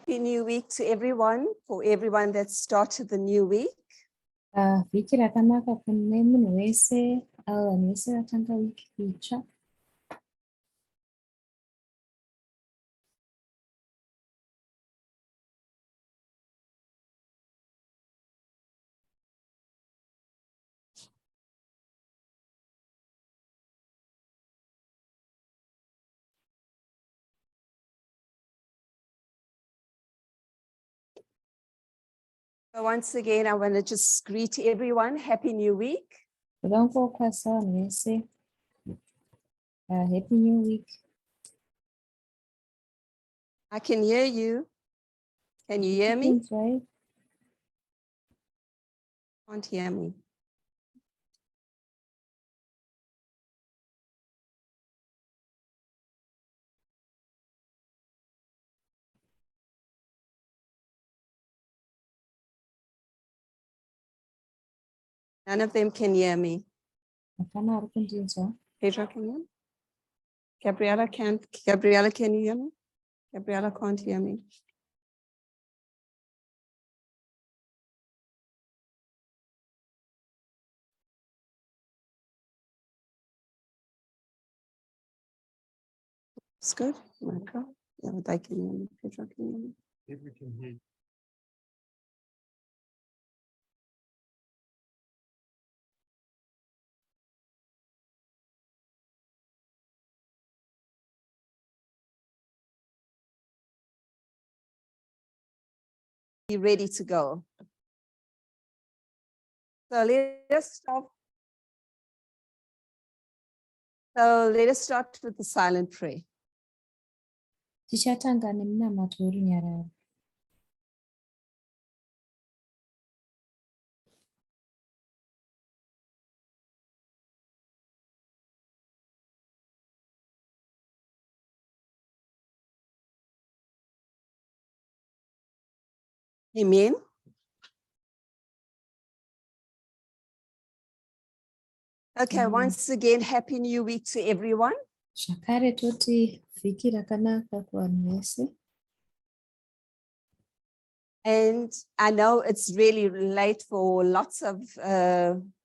Happy New Week to everyone, for everyone that started the new week. Vhiki rakanaka kune munhu wese avo vanhu vese vatanga wiki itsva. So once again, I want to just greet everyone. Happy New Week. Ndodangokwasa vanhu vese. Happy New Week. I can hear you. Can you hear me? Seems right. Can't hear me. None of them can hear me. Hapana ari kundinzwa. Pedro, can you? Gabriella, can you hear me? Gabriella can't hear me. It's good. Michael. Yeah, but I can hear me. Pedro, can you hear me? If we can hear you. Be ready to go. So let us start. So let us start with the silent prayer. Tichatanga nemunamato werunyararo. Amen. Okay, Amen. once again, Happy New Week to everyone. Zvakare toti vhiki rakanaka kuvanhu vese. And I know it's really late for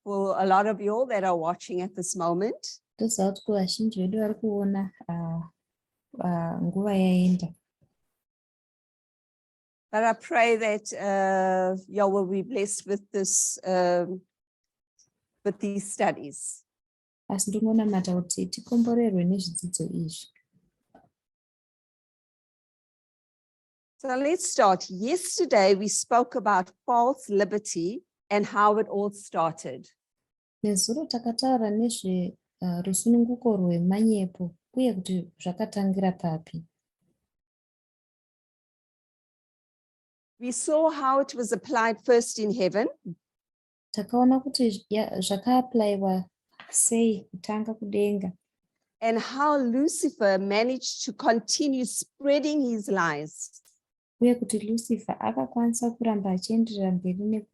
for a lot of you all that are watching at this moment. Ndoziva kuti kuvazhinji vedu vari kuona nguva yaenda. But I pray that you will be blessed with this, with these studies. Asi ndinonamata kuti tikomborerwe nezvidzidzo izvi. So let's start. Yesterday, we spoke about false liberty and how it all started. Nezuro takataura nezverusununguko rwemanyepo uye kuti zvakatangira papi. We saw how it was applied first in heaven. Takaona kuti zvakaaplaiwa sei kutanga kudenga. And how Lucifer managed to continue spreading his lies. Uye kuti Lucifer akakwanisa kuramba achienderera mberi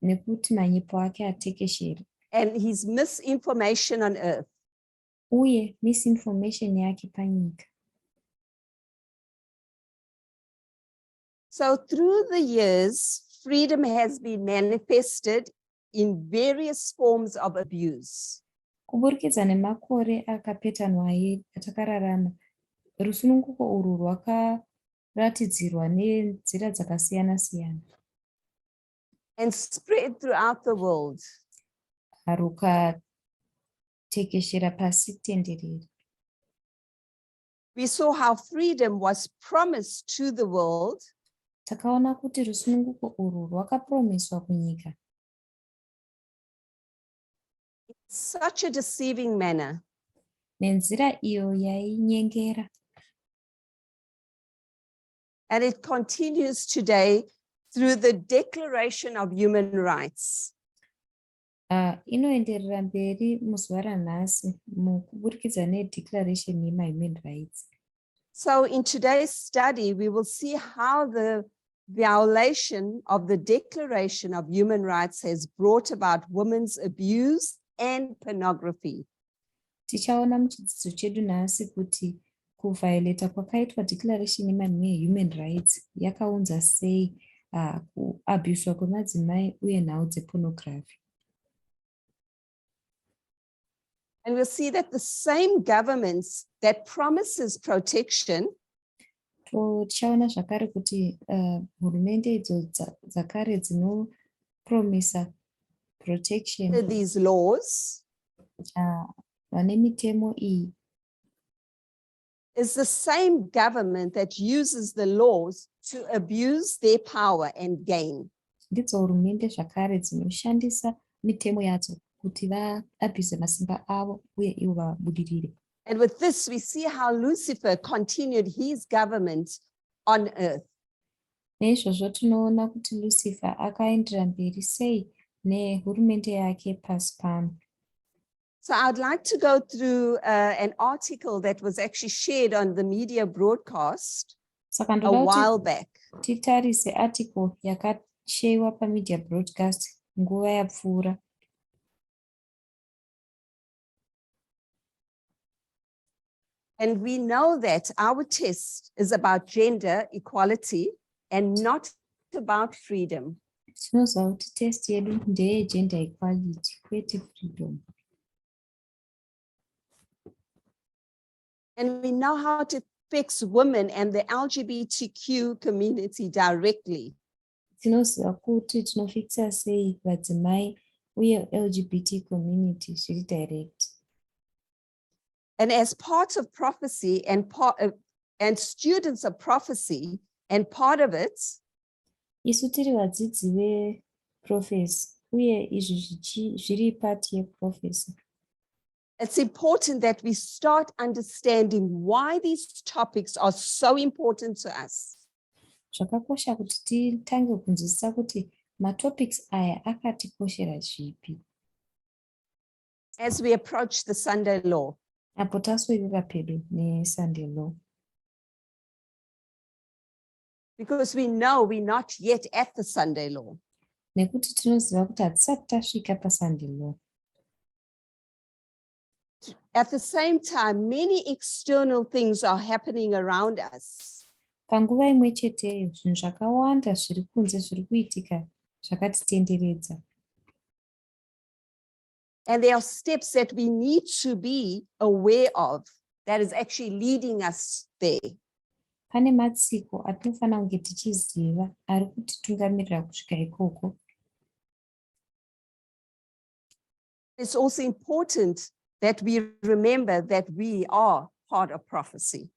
nekuti manyepo ake atekeshere. And his misinformation on earth. Uye misinformation yake panyika. So through the years, freedom has been manifested in various forms of abuse. Kuburikidza nemakore akapetanwa atakararama, rusununguko urwu rwakaratidzirwa nenzira dzakasiyana siyana. And spread throughout the world. Rukatekeshera pasi tenderere. We saw how freedom was promised to the world. Takaona kuti rusununguko urwu rwakapromiswa kunyika. Such a deceiving manner. Nenzira iyo yainyengera. And it continues today through the Declaration of Human Rights. Inoenderera mberi muzuva ranhasi mukuburikidza neDeclaration yeHuman Rights. So in today's study, we will see how the violation of the Declaration of Human Rights has brought about women's abuse and pornography. Tichaona muchidzidzo chedu nhasi kuti kuviolata kwakaitwa declaration yehuman rights yakaunza sei kuabhuswa kwemadzimai uye nhau dzepornography. And we'll see that the same governments that promises protection tichaona zvakare kuti hurumende idzo dzakare dzinopromisa protection these laws vane mitemo iyi is the same government that uses the laws to abuse their power and gain. ndidzo hurumende zvakare dzinoshandisa mitemo yadzo kuti vaabhuse masimba avo uye ivo vabudirire. And with this, we see how Lucifer continued his government on earth. Neizvozvo tinoona kuti Lucifer akaendera mberi sei nehurumende yake pasi pano. So I'd like to go through an article that was actually shared on the media broadcast a while back. Titarise article yakashewa pamedia broadcast nguva yapfuura. And we know that our test is about gender equality and not about freedom. Tinoziva kuti test yedu ndeye gender equality kwete freedom. And we know how it affects women and the LGBTQ community directly. Tinoziva kuti tinofikisa sei vadzimai uye LGBT community zviri direct. And as part of prophecy and students of prophecy, and part of it, isu tiri vadzidzi veprophecy uye izvi zviri part yeprophecy. It's important that we start understanding why these topics are so important to us. Zvakakosha kuti titange kunzwisisa kuti matopics aya akatikoshera zvipi. As we approach the Sunday law. Apo taswedera pedo neSunday law. Because we know we're not yet at the Sunday law. Nekuti tinoziva kuti hatisati tasvika paSunday law. At the same time, many external things are happening around us. Panguva imwe cheteyo zvinhu zvakawanda zviri kunze zviri kuitika zvakatitenderedza. And there are steps that we need to be aware of that is actually leading us there. Pane matsiko atinofanira kunge tichiziva ari kutitungamirira kusvika ikoko. It's also important that we remember that we are part of prophecy.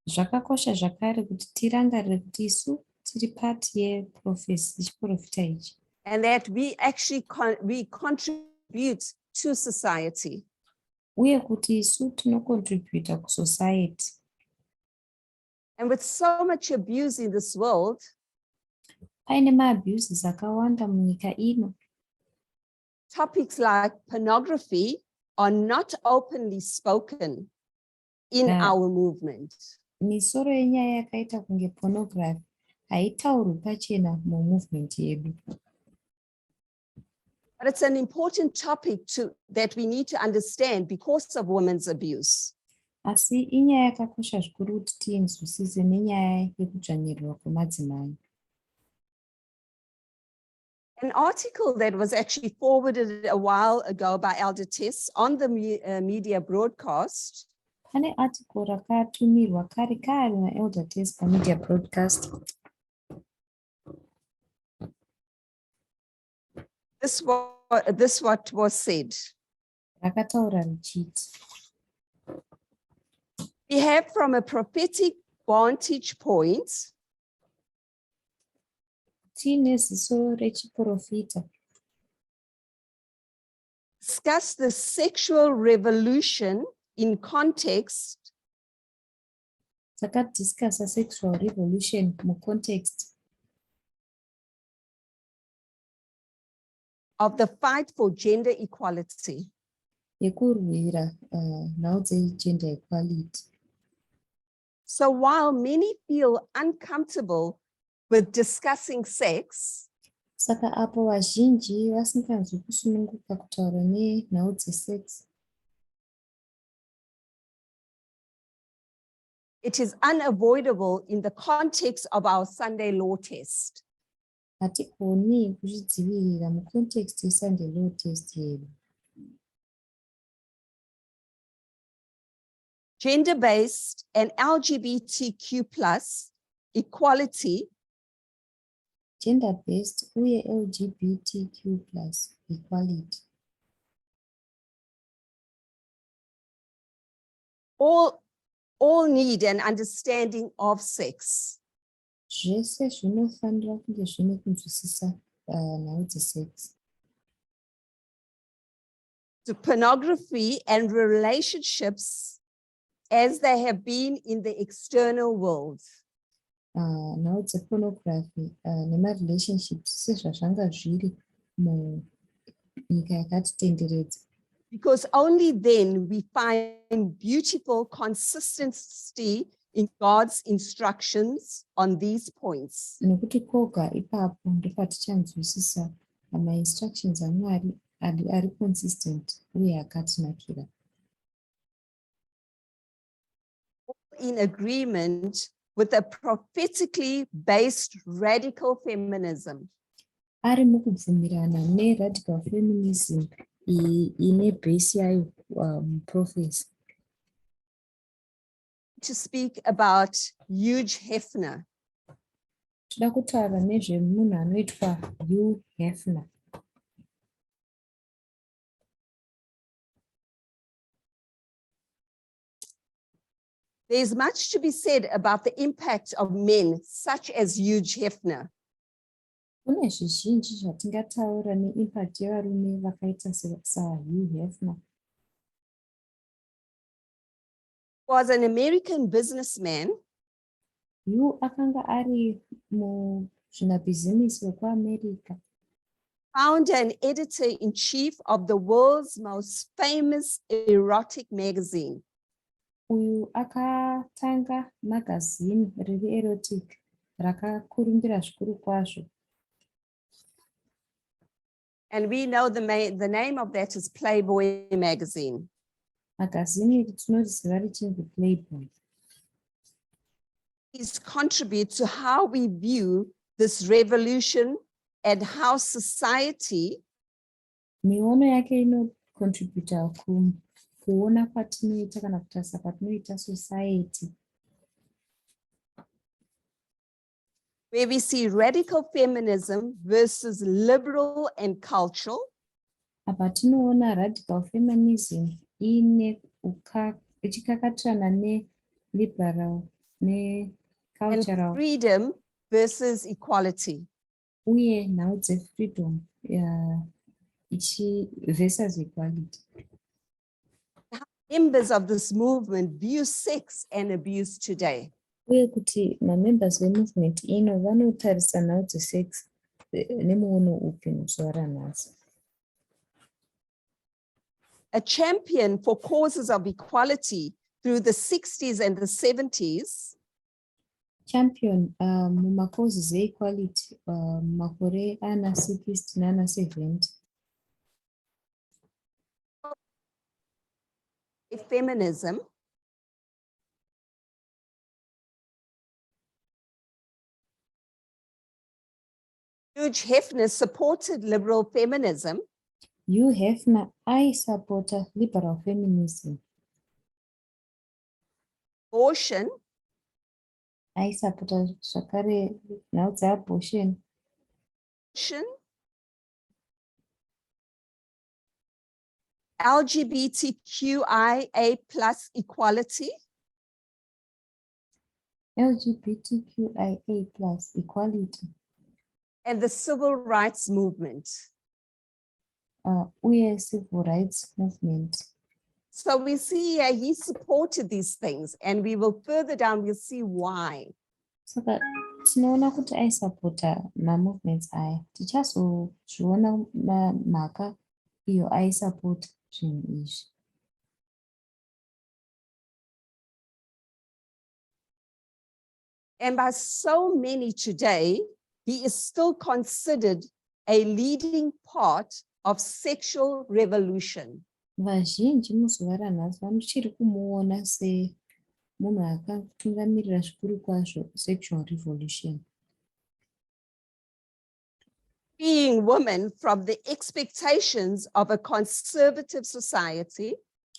Zvakakosha zvakare kuti tirangarire kuti isu tiri part yeprofesi chiprofita ichi. And that we actually we contribute to society. Uye kuti isu tinocontributa kusociety. And with so much abuse in this world, paine maabuses akawanda munyika ino. Topics like pornography are not openly spoken in our movement. Misoro yenyaya yakaita kunge pornography haitaurwi pachena mumovement yedu. But it's an important topic that we need to understand because of women's abuse. Asi inyaya yakakosha zvikuru kuti tiinzwisise nenyaya yekudzvanyirirwa kwemadzimai. An article that was actually forwarded a while ago by Elder Tess on the media broadcast. Pane article rakatumirwa kare naElder Tess pamedia broadcast. This what was said. Rakataura richiti. We have from a prophetic vantage point tine ziso rechiprofita. Discuss the sexual revolution in context Takadiscussa sexual revolution mucontext of the fight for gender equality. Yekurwira nhau dzegender equality. So while many feel uncomfortable with discussing sex, saka apo vazhinji vasinganzwi kusununguka kutaura nenhau dzesex, It is unavoidable in the context of our Sunday law test. Hatikoni kuzvidzivirira mucontext yeSunday law test yedu. Gender-based and LGBTQ+ equality Gender-based uye LGBTQ+ equality. all need an understanding of sex. Zvese zvinofanira kunge zvine kunzwisisa nhau dzesex. To pornography and relationships as they have been in the external world. Nhau dzepornography nemarelationships sezvazvanga zviri munyika yakatitenderedza. Because only then we find beautiful consistency in God's instructions on these points. Nokuti koga ipapo ndopatichanzwisisa ma-instructions aMwari ari consistent uye akatinakira. In agreement with a prophetically based radical feminism. Ari mukubvumirana ne-radical feminism ine base yayo prophecy. To speak about Hugh Hefner. Toda kutaura nezvemunhu anoitwa Hugh Hefner. There's much to be said about the impact of men such as Hugh Hefner. Kune zvizhinji zvatingataura neimpact yevarume vakaita saHugh Hefner. Was an American businessman. Hugh akanga ari muzvinabhizinisi wekuAmerica. Founder and editor-in-chief of the world's most famous erotic magazine. Uyu akatanga magazine riri erotic rakakurumbira zvikuru kwazvo. And we know the name of that is Playboy magazine. Magazine iri tinoriziva richinzi Playboy. These contribute to how we view this revolution and how society Miono yake inocontributa kuona kwatinoita kana kutarisa kwatinoita society. where we see radical feminism versus liberal and cultural. Apa tinoona radical feminism ichikakatirana ne-liberal ne-cultural. And freedom versus equality. Uye nhau dze-freedom versus equality. Members of this movement view sex and abuse today. Uye kuti ma-members ve-movement ino vanotarisa nhau dze-sex nemuono upi muzuva ranhasi. A champion for causes of equality through the 60s and the 70s. Champion mumacauses e-equality makore ana 60 nana 70. Feminism. Hugh Hefner supported liberal feminism. Hugh Hefner aisapota liberal feminism. Abortion. Aisapota zvakare nhau dzeabortion. LGBTQIA+ equality. LGBTQIA+ equality. And the civil rights movement. Uye civil rights movement. So we see he supported these things, and we will further down, we'll see why. Saka tinoona kuti aisapota ma-movements aya. Tichazozviona mhaka iyo aisapota zvinhu izvi. And by so many today, he is still considered a leading part of sexual revolution. Vazhinji muzuva ranhasi vanochiri kumuona munhu akatungamirira zvikuru kwazvo sexual revolution. Freeing women from the expectations of a conservative society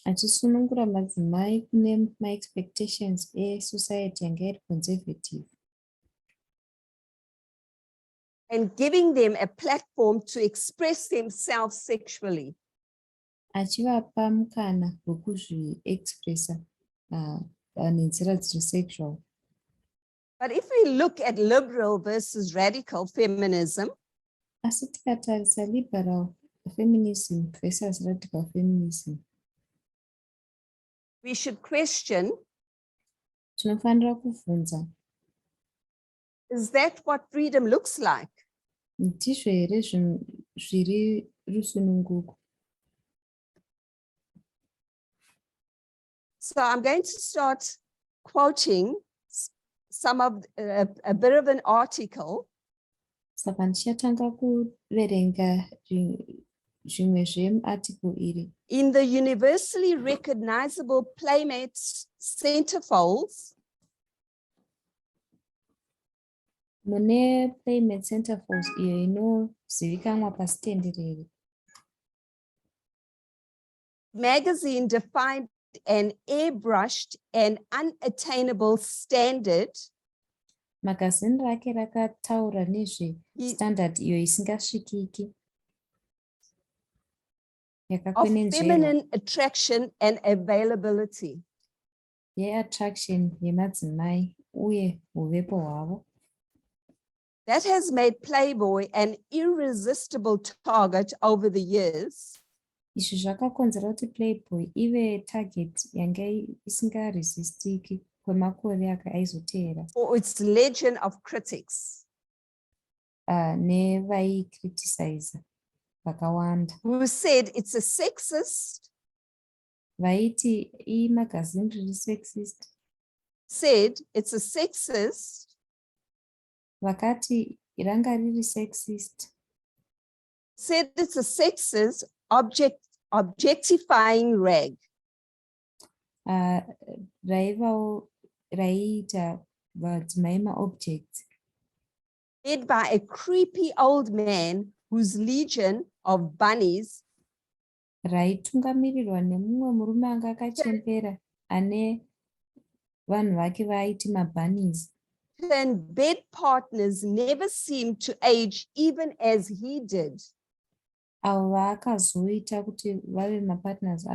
Achisunungura madzimai kune ma-expectations esociety yanga iri conservative. and giving them a platform to express themselves sexually. Achivapa mukana wekuzvi-expressa nenzira dziri sexual. But if we look at liberal versus radical feminism, Asi tikatarisa liberal feminism versus radical feminism, we should question, tinofanira kubvunza, is that what freedom looks like? ndizvo here zviri rusununguko? So I'm going to start quoting some of a bit of an article Saka ndichatanga kuverenga zvimwe zvearticle iri. in the universally recognizable Playmates centerfolds. Mune Playmate Centerfolds iyo inozivikanwa pasitenderere. Magazine defined an airbrushed and unattainable standard Magazine rake rakataura nezve standard iyo isingasvikiki of yakakwenenzverwa feminine attraction and availability. yeattraction yemadzimai uye uvepo hwavo. That has made Playboy an irresistible target over the years. Izvi zvakakonzera kuti Playboy ive target yanga isingaresistiki kwemakore aizoteera. For its legion of critics Nevaikriticize vakawanda who said it's a sexist, vaiti imagazine riri sexist, said it's a sexist, vakati ranga riri sexist, said it's a sexist objectifying rag. raivawo raiita vadzimai maobjects, Led by a creepy old man whose legion of bunnies raitungamirirwa nemumwe murume anga akachembera ane vanhu vake vaiti mabunnies, and bed partners never seemed to age even as he did. avo vaakazoita kuti vave mapartners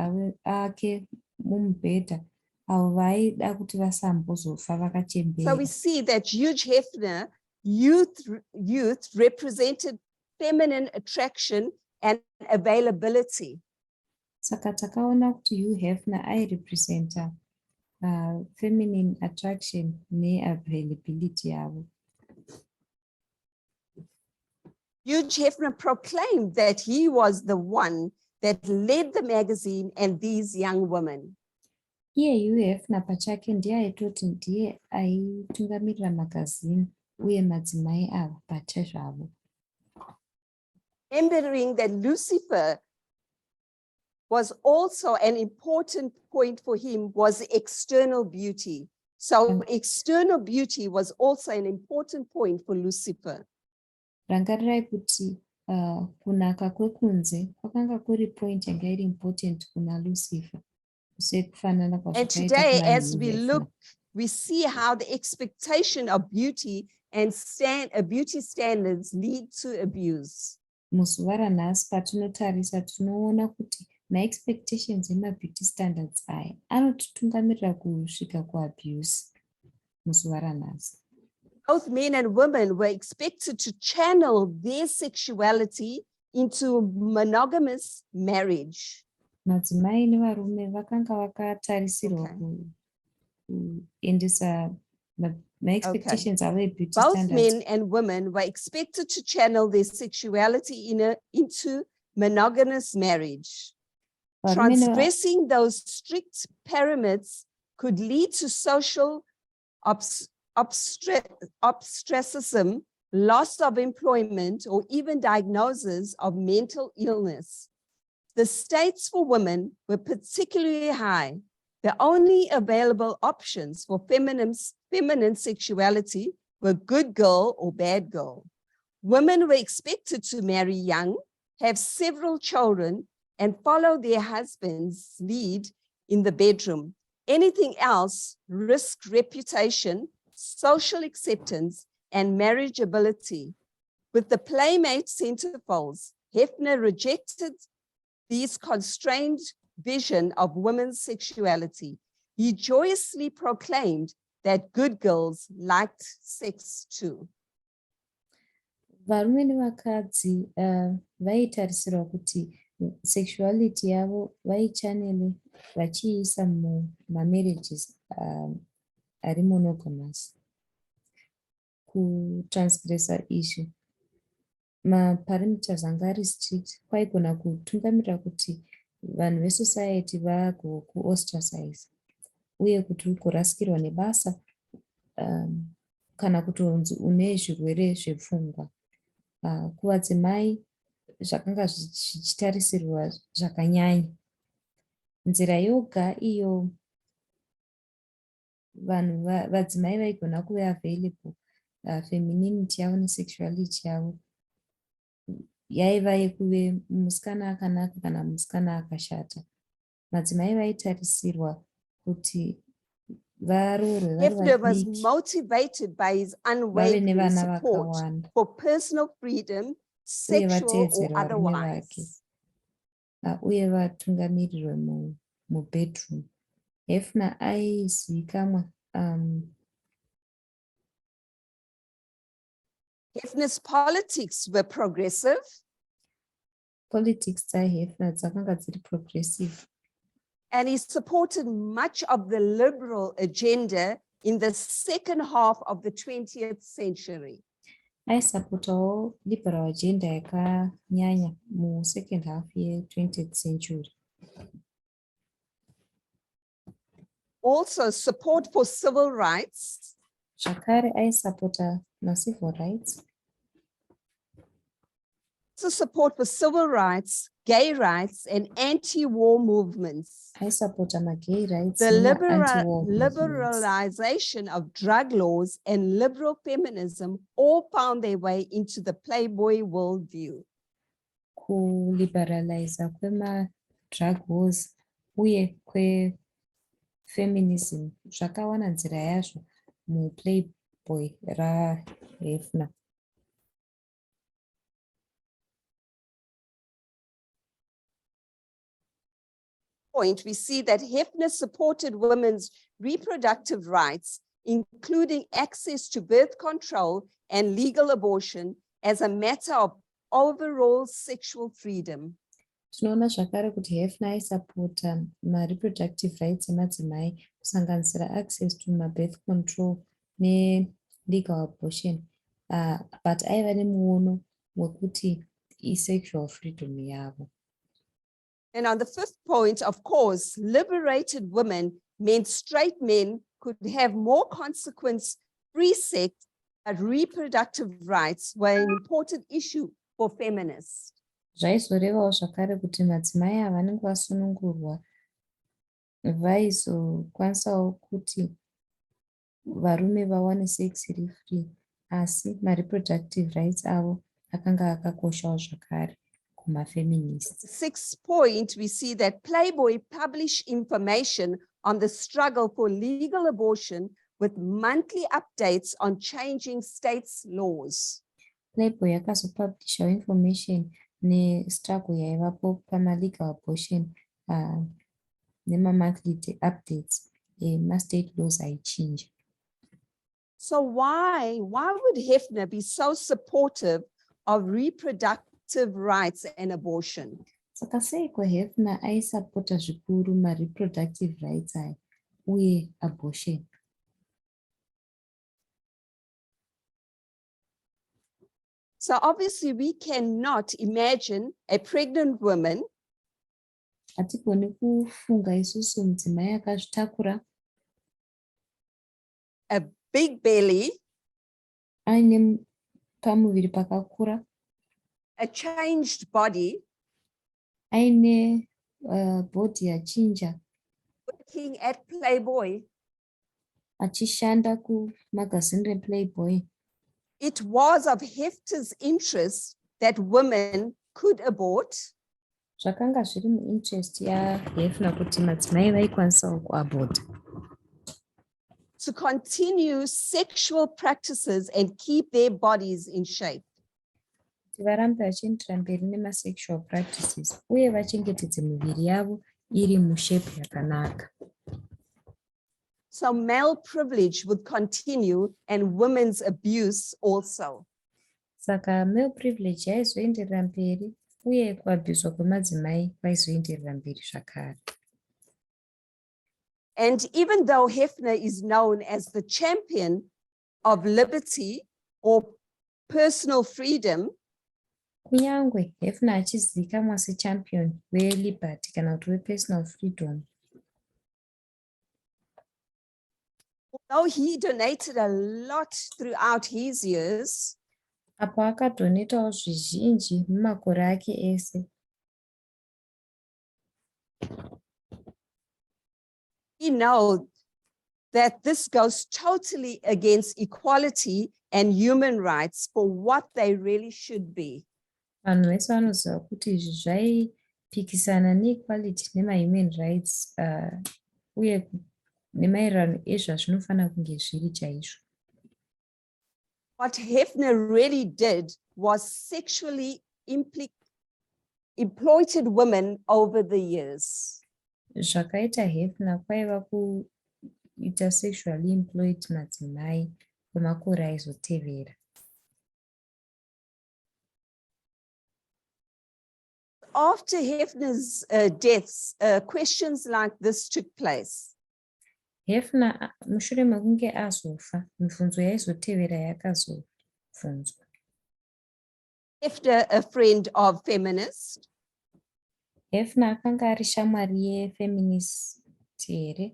ake mumubhedha, avo vaida kuti vasambozofa So vakachembera. we see that Hugh Hefner, youth represented feminine attraction and availability. Saka takaona kuti Hugh Hefner airepresenta feminine attraction neavailability yavo. Hugh Hefner proclaimed that he was the one that led the magazine and these young women. Iye Hugh Hefner pachake ndiye aitoti ndiye aitungamirira magazine uye madzimai ava pachezvavo. Remembering that Lucifer was also an important point for him was external beauty. So external beauty was also an important point for Lucifer. Rangarirai kuti kunaka kwekunze kwakanga kuri point yanga iri important kuna Lucifer. And today, as we look, we see how the expectation of beauty and beauty standards lead to abuse. Muzuva ranhasi patinotarisa tinoona kuti ma-expectations ema-beauty standards aya anotitungamirira kusvika kuabuse muzuva ranhasi. Both men and women were expected to channel their sexuality into monogamous marriage. Madzimai nevarume vakanga vakatarisirwa kuendesa ma-expectations avo e-beauty Both standards. men and women were expected to channel their sexuality into monogamous marriage. Transgressing those strict pyramids could lead to social ostracism, loss of employment, or even diagnosis of mental illness. The stakes for women were particularly high. The only available options for feminine sexuality were good girl or bad girl. Women were expected to marry young, have several children, and follow their husband's lead in the bedroom. Anything else risked reputation, social acceptance, and marriageability. With the Playmate centerfolds, Hefner rejected these constrained vision of women's sexuality. He joyously proclaimed that good girls liked sex too. Varume nevakadzi vaitarisirwa kuti sexuality yavo vaichanele vachiisa mumarriages ari monogamous. Kutransgressa izvi maparameters anga ari strict, kwaigona kutungamirira kuti vanhu vesociety vagokuostracize uye kuti ugorasikirwa nebasa kana kutonzi une zvirwere zvepfungwa. Kuvadzimai zvakanga zvichitarisirwa zvakanyanya. Nzira yoga iyo vanhu vadzimai vaigona kuve available femininity yavo nesexuality yavo yaiva yekuve musikana akanaka kana musikana akashata. Madzimai vaitarisirwa kuti varoorwe vari Hefner was vadiki motivated by his vave unwavering nevana support vakawanda for personal freedom, uye sexual or vateedzere varume vake otherwise. uye vatungamirirwe mubedroom. Hefner aizivikanwa Hefner's politics were progressive. politics dzaHefner dzakanga dziri progressive. And he supported much of the liberal agenda in the second half of the 20th century. Aisapotawo liberal agenda yakanyanya second half ye20th century. Also, support for civil rights. Zvakare aisapota civil rights. Also, support for civil rights, gay rights, and anti-war movements. Aisapota gay rights The anti-war movements. liberalization of drug laws and liberal feminism all found their way into the Playboy worldview. Kuliberaliza kwema-drug wars uye kwe-feminism zvakawana nzira yazvo muPlayboy raHefner. Point, we see that Hefner supported women's reproductive rights, including access to birth control and legal abortion, as a matter of overall sexual freedom. Tinoona zvakare kuti Hefner aisapota ma-reproductive rights emadzimai kusanganisira access to birth control ne-legal abortion, but aiva nemuono wekuti sexual freedom yavo. And on the fifth point, of course, liberated women meant straight men could have more consequence-free sex, but reproductive rights were an important issue for feminists. Zvaizorevawo zvakare kuti madzimai ava vanenge vasunungurwa vaizokwanisawo kuti varume vawane sex iri free, asi ma-reproductive rights avo akanga akakoshawo zvakare kuma-feminists. Sixth point, we see that Playboy published information on the struggle for legal abortion with monthly updates on changing states' laws. Playboy yakazopublishawo information ne-struggle yaivapo pama-legal abortion nema-monthly updates ma-state laws aichinja. So why would Hefner be so supportive of reproductive rights and abortion? Saka seiko Hefner aisapota zvikuru ma-reproductive rights aya uye abortion? So obviously we cannot imagine a pregnant woman Hatigoni kufunga isusu mudzimai akazvitakura a big belly, aine pamuviri pakakura, a changed body, aine body yachinja, with working at Playboy, achishanda kumagazini rePlayboy. it was of Hefner's interest that women could abort, Zvakanga zviri muinterest yaHefner kuti madzimai vaikwanisawo kuabhota, to continue sexual practices and keep their bodies in shape. kuti varambe vachiendera mberi nemasexual practices uye vachengetedze miviri yavo iri mushepi yakanaka. So male privilege would continue and women's abuse also. Saka male privilege yaizoenderera mberi uye kuabhuswa kwemadzimai kwaizoenderera mberi zvakare. And even though Hefner is known as the champion of liberty or personal freedom, Kunyangwe Hefner achizivikanwa sechampion weliberty kana kuti wepersonal freedom, although he donated a lot throughout his years, apo akadonetawo zvizhinji mumakore ake ese, we know that this goes totally against equality and human rights for what they really should be. vanhu vese vanoziva kuti izvi zvaipikisana neequality nemahuman rights uye nemaererano ezvazvinofanira kunge zviri chaizvo. What Hefner really did was sexually exploited women over the years. Zvakaita Hefner kwaiva kuita sexually employed madzimai kwemakore aizotevera. After Hefner's deaths, questions like this took place. Hefner mushure mekunge azofa, mibvunzo yaizotevera yakazobvunzwa. Hefner, a friend of feminists, Hefner akanga ari shamwari yefeminist here.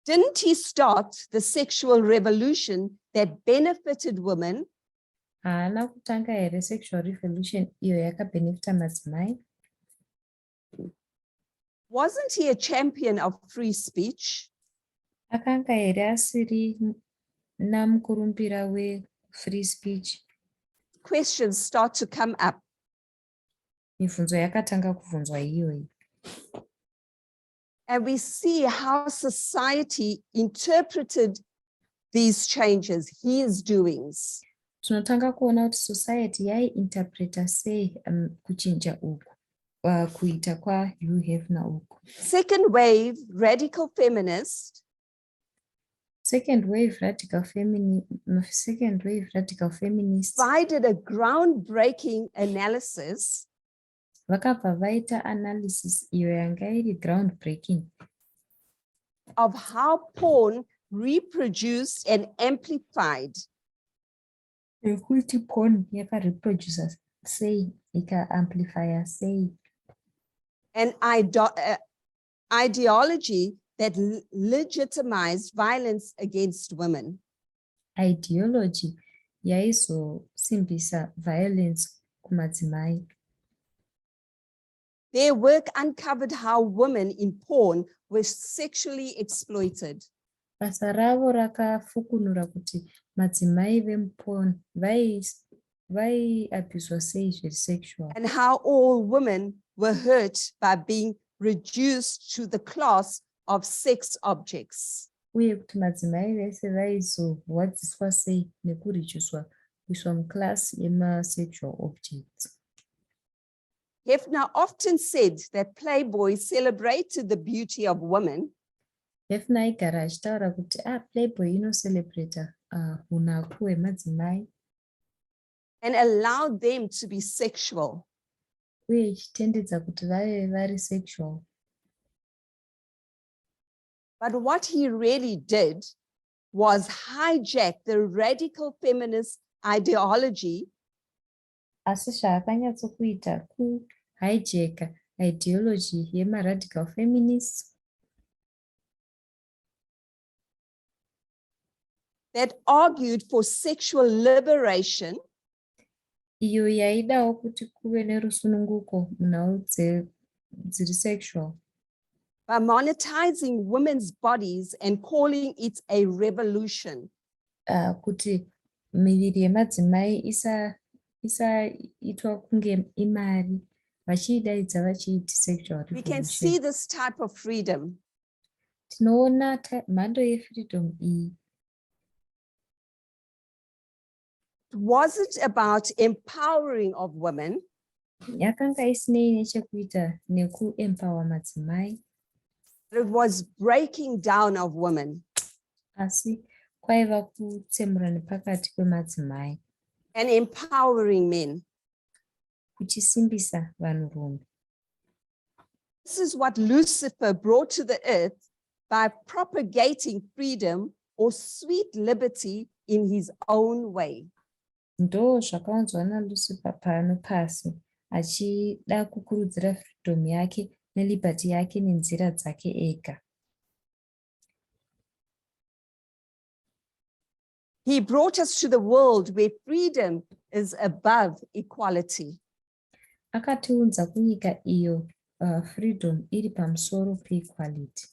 didn't he start the sexual revolution that benefited women? Haana kutanga here sexual revolution iyo yakabenefita madzimai? Wasn't he a champion of free speech? Akanga here asiri namukurumbira we-free speech? Questions start to come up. Mibvunzo yakatanga kubvunzwa iyoyi. And we see how society interpreted these changes, his doings. Tinotanga kuona kuti society yaiinterpreta sei kuchinja uku, kuita kwaHugh Hefner uku. Second wave radical feminists Second wave radical feminists provided a groundbreaking analysis vakabva vaita analysis iyo yanga iri groundbreaking of how porn reproduced and amplified yekuti porn yakareproducer sei ikaamplifya sei, an ideology that legitimized violence against women. ideology yaizosimbisa violence kumadzimai. Their work uncovered how women in porn were sexually exploited. Basa ravo rakafukunura kuti madzimai vemuporn vaiabhuswa sei zviri sexual, And how all women were hurt by being reduced to the class of sex objects. uye kuti madzimai vese vaizorwadziswa sei nekurichuswa kuiswa muklasi yemasexual objects. Hefner often said that Playboy celebrated the beauty of women, Hefner aigara achitaura kuti Playboy inoselebrata unaku hwemadzimai and allowed them to be sexual. uye ichitendedza kuti vave vari sexual. But what he really did was hijack the radical feminist ideology Asi zvaakanyatsokuita kuhijacka ideology yemaradical feminists that argued for sexual liberation iyo yaidawo kuti kuve nerusununguko munhau dziri sexual, by monetizing women's bodies and calling it a revolution. Kuti miviri yemadzimai isaitwa kunge imari, vachiidaidza vachiiti sexual We can revolution. see this type of freedom. Tinoona mhando yefreedom iyi. Wasn't about empowering of women, Yakanga isinei nechekuita nekuempower madzimai, it was breaking down of women asi kwaiva kutsemura nepakati kwemadzimai, and empowering men. kuchisimbisa vanhurume. This is what Lucifer brought to the earth by propagating freedom or sweet liberty in his own way. Ndo zvakaunzwa naLucifer pano pasi, achida kukurudzira freedom yake neliberty yake nenzira dzake ega. He brought us to the world where freedom is above equality. Akatiunza kunyika iyo freedom iri pamusoro peequality.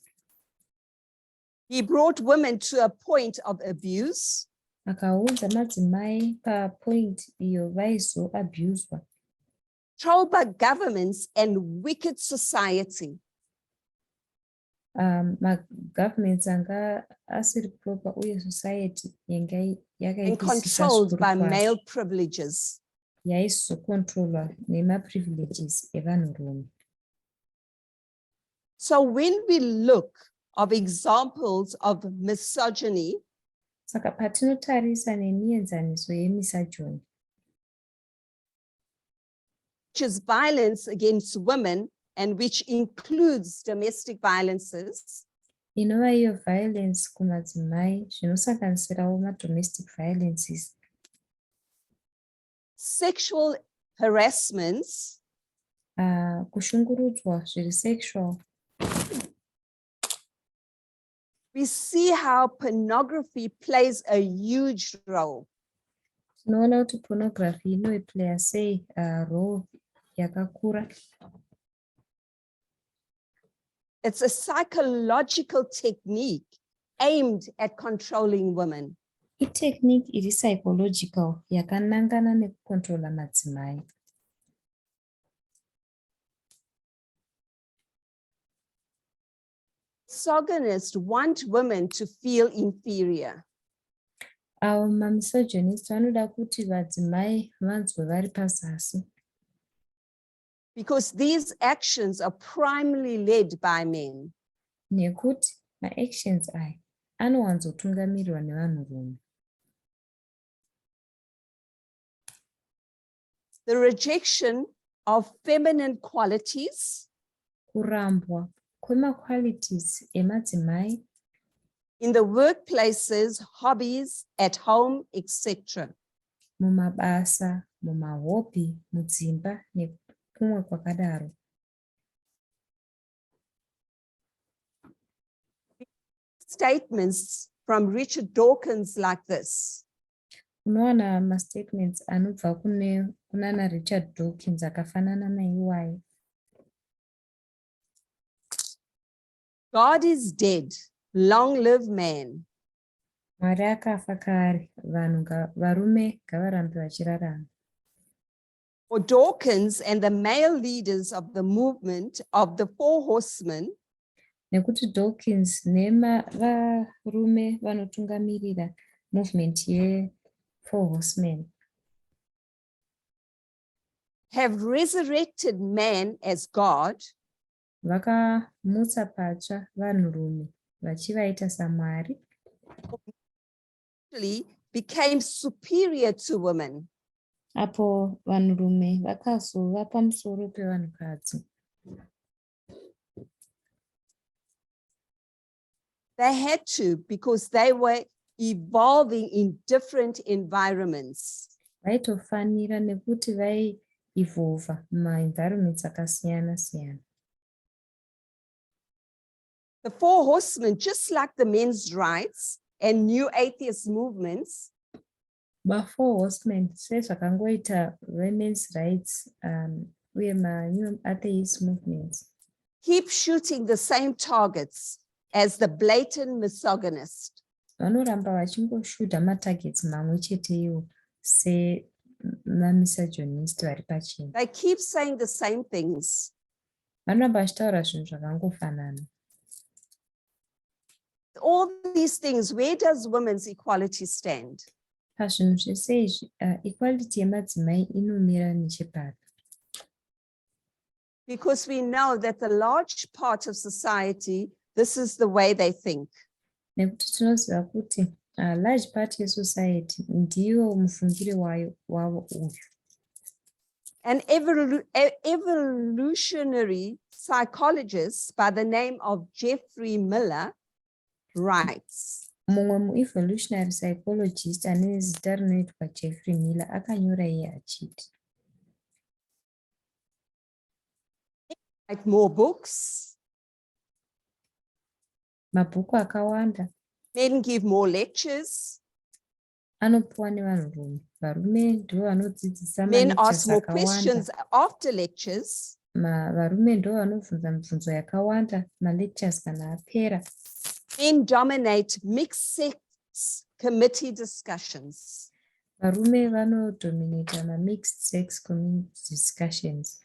He brought women to a point of abuse. Akaunza madzimai papoint iyo vaizoabuswa. Controlled by governments and wicked society. Governments anga asiri proper uye society And controlled by male privileges. yaizokontrolwa nemaprivileges evanhurume. So when we look of examples of misogyny, Saka patinotarisa nemienzaniso yemisogyny, which is violence against women and which includes domestic violences, inova iyo violence kumadzimai zvinosanganisirawo madomestic violences, sexual harassments, kushungurudzwa zviri sexual. we see how pornography plays a huge role. Tinoona kuti pornography inoiplaya sei role yakakura. It's a psychological technique aimed at controlling women. Itechnique iri psychological yakanangana nekukontrola madzimai. Misogynists want women to feel inferior. Avo mamisogynist vanoda kuti vadzimai vanzwe vari pazasi. Because these actions are primarily led by men. Nekuti maactions aya anowanzotungamirirwa nevanhurume. The rejection of feminine qualities Kurambwa kwemaqualities emadzimai in the workplaces, hobbies, at home, etc. mumabasa, mumahobby, mudzimba nekumwe kwakadaro. Statements from Richard Dawkins like this. Unowana mastatements anobva kunana Richard Dawkins akafanana naiwayo. God is dead, long live man. Mwari akafa kare, varume ngavarambe vachirarama. For Dawkins and the male leaders of the movement of the 4 horsemen, Nekuti Dawkins varume vanotungamirira movement ye 4 horsemen have resurrected man as God, vakamutsa patsva vanhurume vachivaita saMwari, actually became superior to women. apo vanhurume vakazova pamusoro pevanhukadzi. They had to because they were evolving in different environments. Vaitofanira nekuti vai-evolva mumaenvironments akasiyana siyana. The 4 horsemen, just like the men's rights and new atheist movements, Ma-4 horsemen sezvakangoita women's rights uye ma-new atheist movements, keep shooting the same targets as the blatant misogynist. Vanoramba vachingoshuta matargets mamwe chetewo semamisogynist vari pachena. They keep saying the same things. Vanoramba vachitaura zvinhu zvakangofanana. All these things, where does women's equality stand? Pazvinhu zvese izvi, equality yemadzimai inomira nechepari. Because we know that the large part of society, this is the way they think. Nekuti tinoziva kuti large part yesociety ndiwo mufungire wavo uyu. An evolutionary psychologist by the name of Jeffrey Miller writes, Mumwe mu-evolutionary psychologist ane zita rinoitwa Jeffrey Miller akanyora iye achiti, like more books, mabhuku akawanda men give more lectures, anopuwa nevanhurume. Varume ndivo vanodzidzisa men ma-lectures ask more akawanda. questions after lectures, Varume ndivo vanovhunza mibvunzo yakawanda ma-lectures kana apera. men dominate mixed sex committee discussions. Varume vanodominata ma-mixed sex community discussions.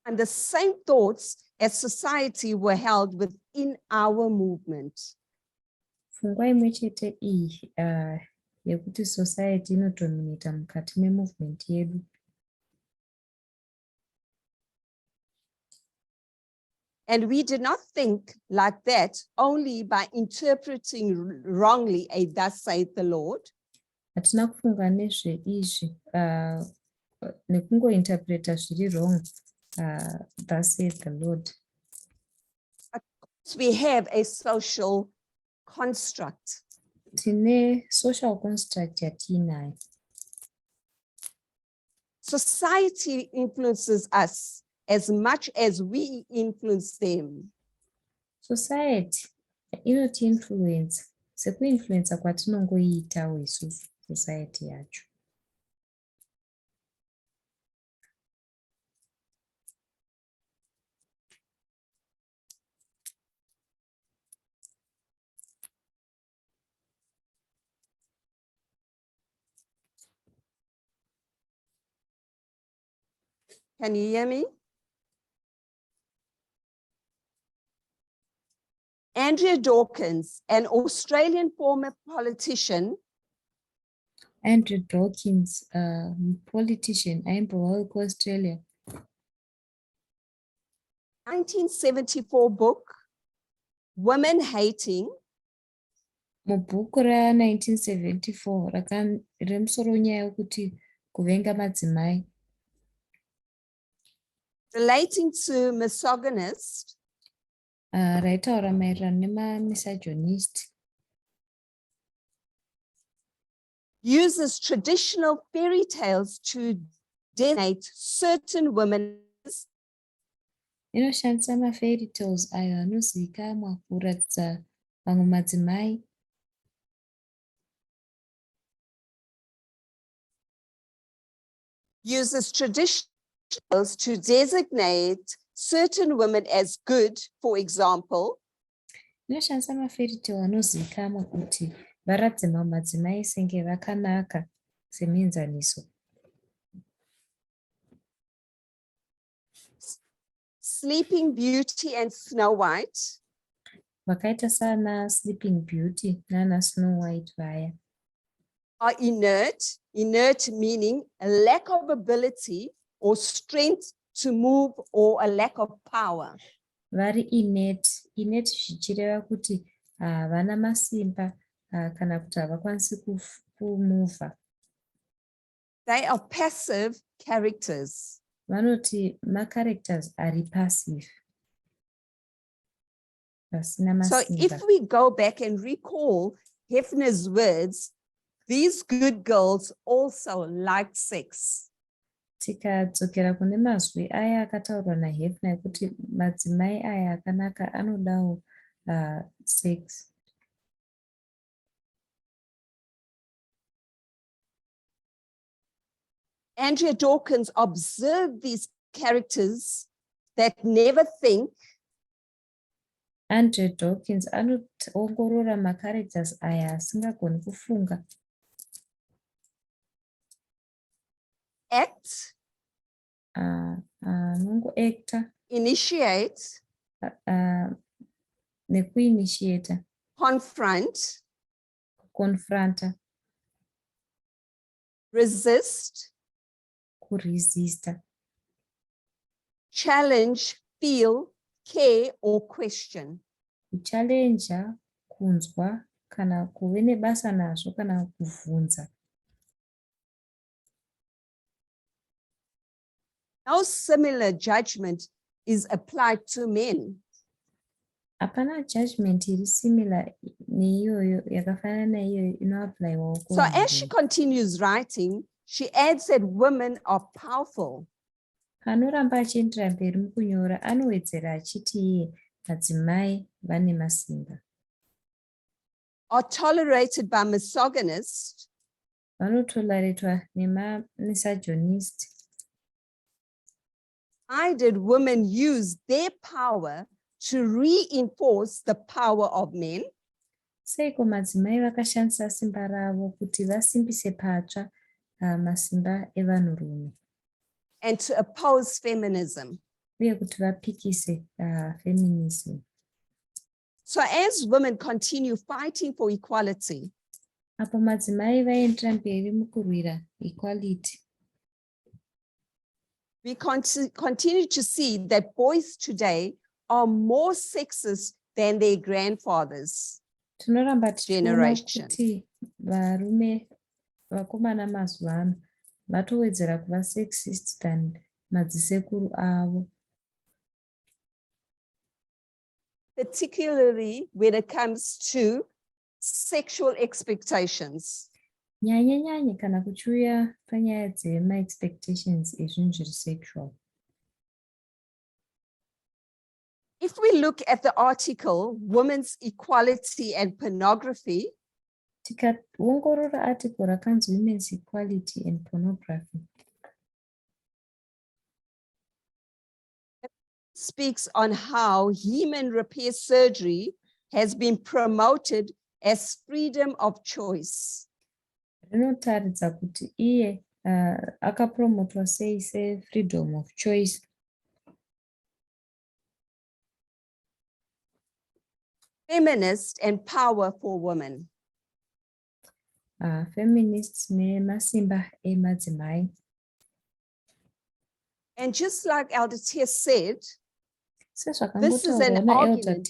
And the same thoughts as society were held within our movement. Pfungwa imwe chete iyi yekuti society inodominata mukati memovement yedu. And we did not think like that only by interpreting wrongly a thus saith the Lord. Hatina kufunga nezveizvi nekungointerpreta zviri wrong, thus saith the Lord. We have a social construct. Tine social construct yatiinayo. Society influences us as much as we influence them. Society inoti-influence sekuinfluenza kwatinongoiitawo isusu society yacho. Can you hear me? Andrea Dawkins, an Australian former politician, Andrew Dawkins, politician, aimbowawo kuAustralia. 1974 book, Women Hating, Mubhuku ra1974 remusoro nyaya yokuti kuvenga madzimai, relating to misogynist, raitaura maererano nemamisogynist, uses traditional fairy tales to denigrate certain women inoshandisa mafairy tales ayo anozivikanwa kuratidza vamwe madzimai, uses traditional tales to designate certain women as good, for example, inoshandisa mafairy tale anozivikanwa kuti varatidze mamwe madzimai senge vakanaka semenzaniso. Sleeping Beauty and Snow White, Vakaita sana Sleeping Beauty nana Snow White vaya are inert, inert meaning a lack of ability or strength to move or a lack of power. vari inert zvichireva kuti havana masimba kana kuti havakwanisi kumuvha. They are passive characters. Vanoti macharacters ari passive, vasina So masimba. if we go back and recall Hefner's words, these good girls also like sex. Tikadzokera kune mazwi aya akataurwa naHefner ekuti madzimai aya akanaka anodawo sex. Andrea Dawkins observed these characters that never think, Andrea Dawkins anoongorora macharacters aya asingagoni kufunga, act, anongoacta, initiate, nekuinitiata, confront, kuconfranta, resist, kuresista, challenge, feel, care, or question. kuchallenja, kunzwa, kana kuve nebasa nazvo kana kubvunza. No similar judgment is applied to men. Hapana judgment iri similar neiyoyo yakafanana neiyoyo inoapplywawo So as she kuvanhu. continues writing, she adds that women are powerful, Panoramba achiendera mberi mukunyora anowedzera achiti iye madzimai vane masimba, are tolerated by misogynists, vanotoleretwa nemisogynist. Why did women use their power to reinforce the power of men? Seiko madzimai vakashandisa simba ravo kuti vasimbise patsva masimba evanhurume And to oppose feminism. uye kuti vapikise feminism. So as women continue fighting for equality, Apo madzimai vaendera mberi mukurwira equality, we continue to see that boys today are more sexist than their grandfathers. tinoramba tichiona Generation. kuti varume vakomana mazuva ano vatowedzera kuva sexist than madzisekuru avo, Particularly when it comes to sexual expectations. nyanye kana kuchiuya panyaya dzema-expectations ezvinhu zviri sexual. If we look at the article, Women's Equality and Pornography, Tikaongorora article rakanzi Women's Equality and Pornography, speaks on how hymen repair surgery has been promoted as freedom of choice. rinotaridza kuti iye akapromotwa sei se-freedom of choice. Feminist and power for women. Feminists nemasimba emadzimai. And just like Elder Tess said, This is an argument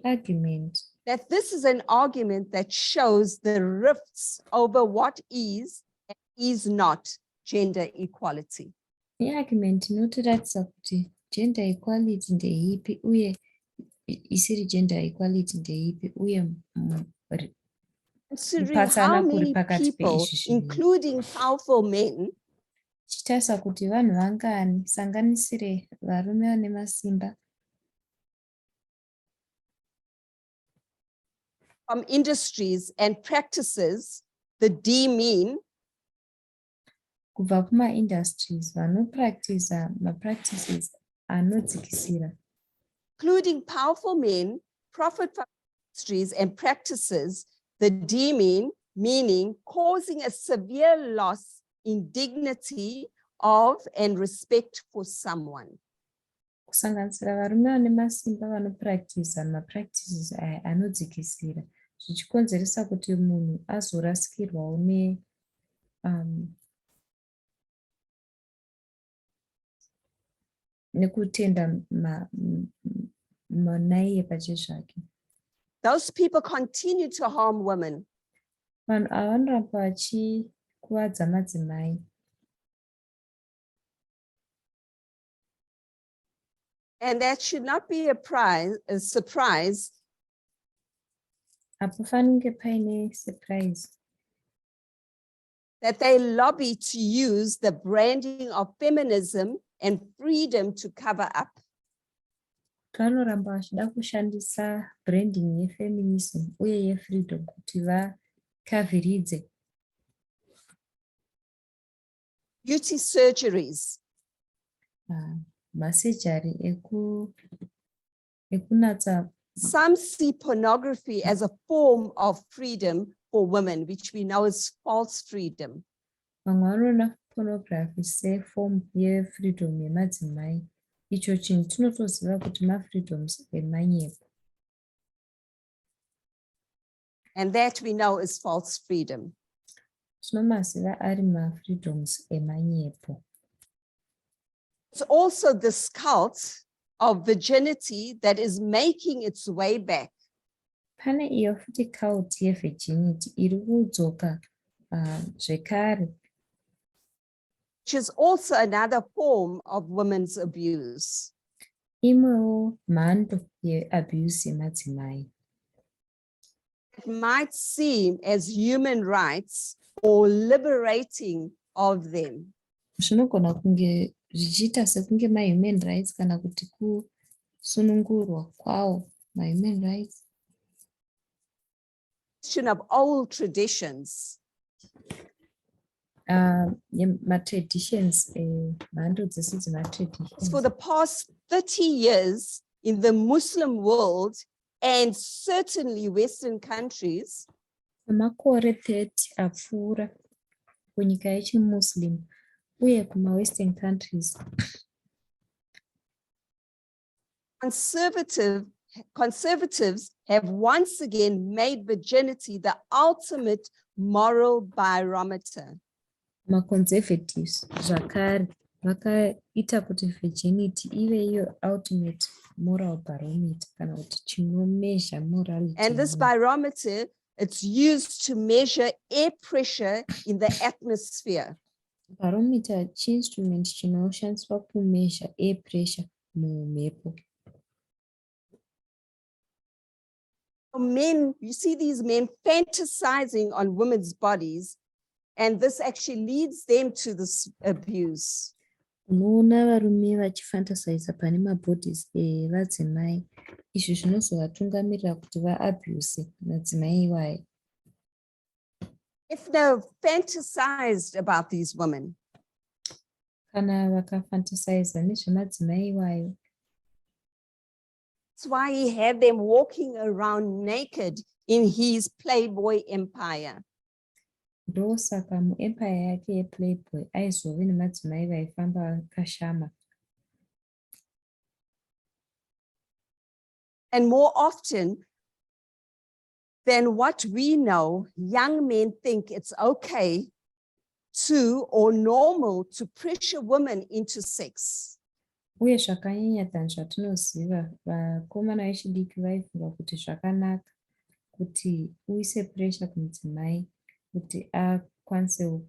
argument. That this is an argument that shows the rifts over what is and is not gender equality. Argument inotiratidza kuti gender equality ndeipi uye isiri gender equality ndeipi uye Considering how many people, including powerful men, chitarisa kuti vanhu vangani sanganisire varume vane masimba from industries and practices the demean, kubva kuma-industries vanopractiza ma-practices anodzikisira, including powerful men, profit from industries and practices the demean, meaning causing a severe loss in dignity of and respect for someone. kusanganisira varume vane masimba vanopractiza ma-practices aya anodzikisira zvichikonzeresa kuti munhu azorasikirwawo nekutenda manaiye pachezvake. Those people continue to harm women. Vanhu ava vanoramba vachikuvadza madzimai. And that should not be a surprise. Hapafanike paine surprise. That they lobby to use the branding of feminism and freedom to cover up. Vanoramba vachida kushandisa branding yefeminism uye yefreedom kuti vakavhiridze. beauty surgeries. Masejari ekunatsa. Some see pornography as a form of freedom for women, which we know is false freedom. Vamwe vanoona pornography seform yefreedom yemadzimai. Icho chinhu tinotoziva kuti mafreedoms emanyepo. And that we know is false freedom. Tinomaziva ari mafreedoms emanyepo. It's also this cult of virginity that is making its way back. Pane iyo futi cult yevirginity iri kudzoka zvekare. Which is also another form of women's abuse. Imwewo mhando yeabuse yemadzimai. It might seem as human rights or liberating of them. Zvinogona kunge zvichiita sekunge mahuman rights kana kuti kusunungurwa kwawo mahuman rights. Of old traditions. Traditions, mhando dzese dzematraditions. For the past 30 years in the Muslim world and certainly Western countries, Makore 30 apfuura kunyika yechimuslim uye kuma-Western countries. Conservatives have once again made virginity the ultimate moral barometer. Ma-conservatives zvakare vakaita kuti virginity ive iyo ultimate moral barometer kana kuti chinomezha morality. And this barometer, it's used to measure air pressure in the atmosphere. Barometer chinstrument chinoshandiswa kumezha air pressure mumhepo. Men, you see these men fantasizing on women's bodies, and this actually leads them to this abuse. Unoona varume vachifantasiza pane mabodies evadzimai, izvo zvinozovatungamirira kuti vaabuse madzimai iwayo. If they fantasized about these women, kana vakafantasiza nezvemadzimai iwayo, that's why he had them walking around naked in his Playboy empire. Ndosaka muempire yake yePlayboy aizove nemadzimai vaifamba vakashama. And more often than what we know, young men think it's okay to or normal to pressure women into sex. Uye zvakanyanya than zvatinoziva, vakomana vechidiki vaifunga kuti zvakanaka kuti uise pressure kumudzimai kuti akwanise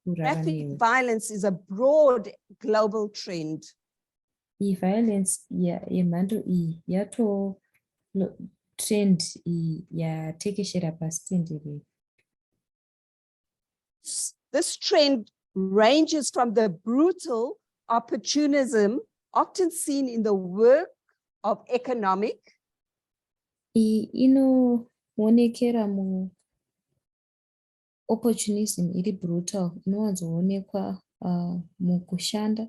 Graphic violence is a broad global trend. Iyi violence yemhando iyi yato trend yatekeshera pasi tenderere. This trend ranges from the brutal opportunism often seen in the work of economic. Iyi inoonekera opportunism iri brutal inowanzoonekwa mukushanda.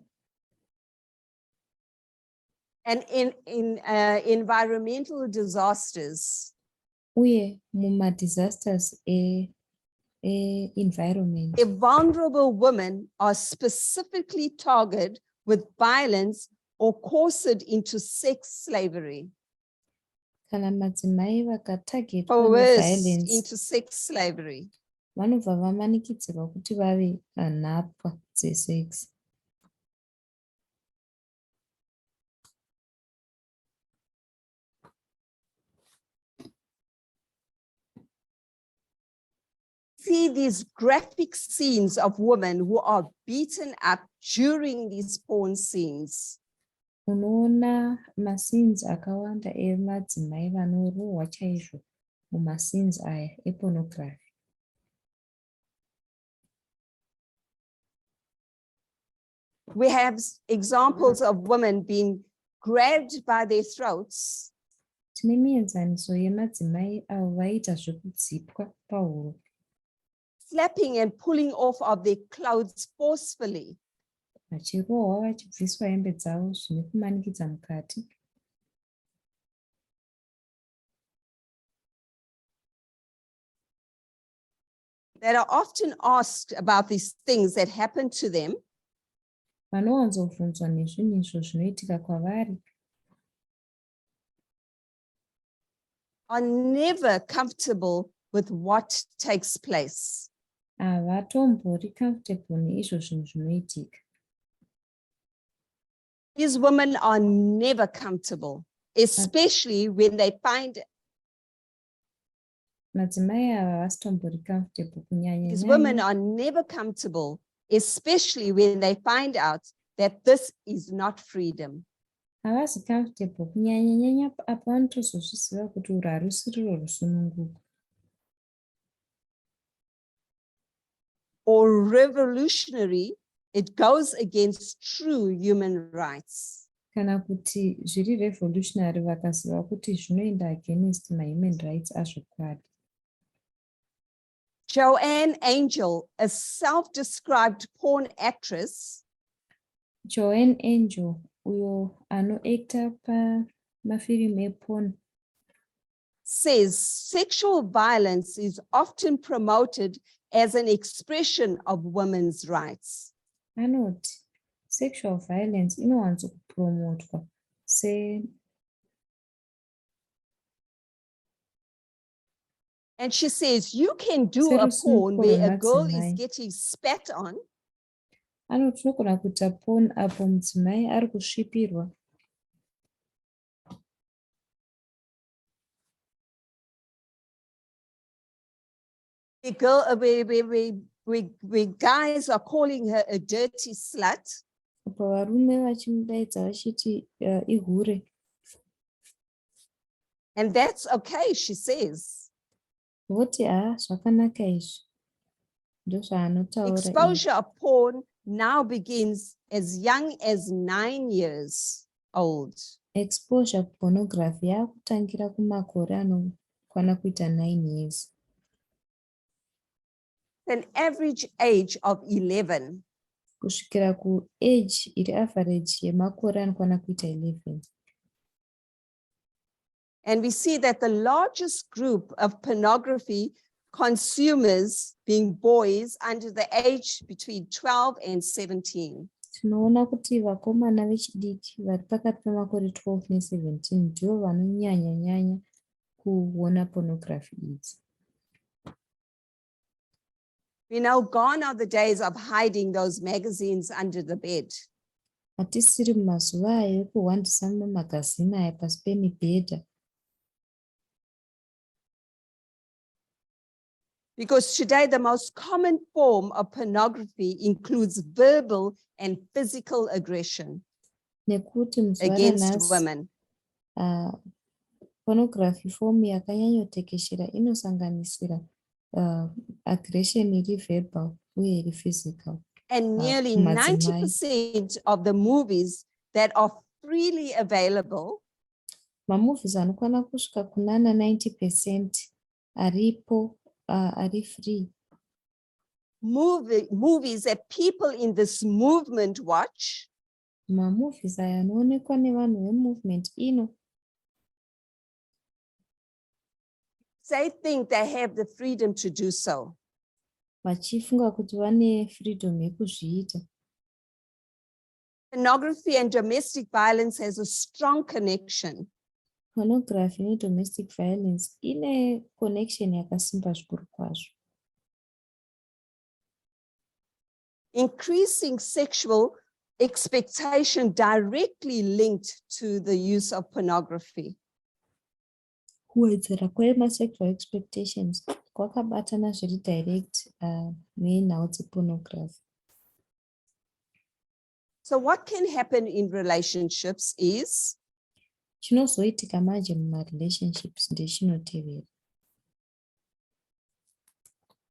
And in environmental disasters. Uye muma-disasters environment. Vulnerable women are specifically targeted with violence or coerced into sex slavery. Kana madzimai vakatargetwa neviolence into sex slavery. Vanobva vamanikidzirwa kuti vave nhapwa dzesex. See these graphic scenes of women who are beaten up during these porn scenes. Unoona mascenes akawanda emadzimai vanorohwa chaizvo mumascenes aya epornography. We have examples of women being grabbed by their throats. Tine mienzaniso yemadzimai avo vaita zvekudzipwa pahuro. slapping and pulling off of their clothes forcefully. Vachirohwa vachibviswa hembe dzavo zvine kumanikidza mukati. That are often asked about these things that happen to them. Vanowanzobvunzwa nezvinhu izvo zvinoitika kwavari. Are never comfortable with what takes place. Havatombori comfortable neizvo zvinhu zvinoitika. These women are never comfortable, especially when they find Madzimai ava havasitombori comfortable these women kunyanya. are never comfortable, especially when they find out that this is not freedom. Havasi comfortable kunyanya apo vanotozozviziva kuti urwu harusiriro rusununguko. Or revolutionary, it goes against true human rights. Kana kuti zviri revolutionary vakaziva kuti zvinoenda against mahuman rights azvokwadi. Joanne Angel, a self-described porn actress, Joanne Angel, uyo anoacta pamafirimu eporn, says sexual violence is often promoted as an expression of women's rights. anoti sexual violence inowanzokupromotwa And she says you can do a porn where a girl is getting spat on. anoti unogona kuita porn apo mudzimai ari kusvipirwa. Where guys are calling her a dirty slut. Apo varume vachimudaidza vachiti ihure. And that's okay, she says. Voti zvakanaka izvi. Ndozvaanotaura. Exposure of porn now begins as young as 9 years old. Exposure to pornography yakutangira kumakore anokwana kuita 9 years. An average age of 11. Kusvikira ku age iri average yemakore anokwana kuita 11. And we see that the largest group of pornography consumers being boys under the age between 12 and 17. Tinoona kuti vakomana vechidiki vari pakati pemakore 12 ne17 ndivo vanonyanya kuona pornography idzi. We know gone are the days of hiding those magazines under the bed. Hatisiri mumazuva ayo ekuhwandisa mamagazini aya pasi pemibhedha. Because today the most common form of pornography includes verbal and physical aggression against women. Pornography form yakanyanyotekeshera inosanganisira aggression iri verbal uye iri physical. And nearly 90% of the movies that are freely available mamovies anokwana kusvika kunana 90% aripo ari free. Movies that people in this movement watch. Mamovies aya anoonekwa nevanhu vemovement ino. They think they have the freedom to do so. Vachifunga kuti vane freedom yekuzviita. Pornography and domestic violence has a strong connection. Pornography and domestic violence ine connection yakasimba zvikuru kwazvo. Increasing sexual expectation directly linked to the use of pornography. Kuwedzera kwema-sexual expectations kwakabatana zviri direct nenhau dzepornography. So what can happen in relationships is chinozoitika manje muma-relationships ndechinotevera.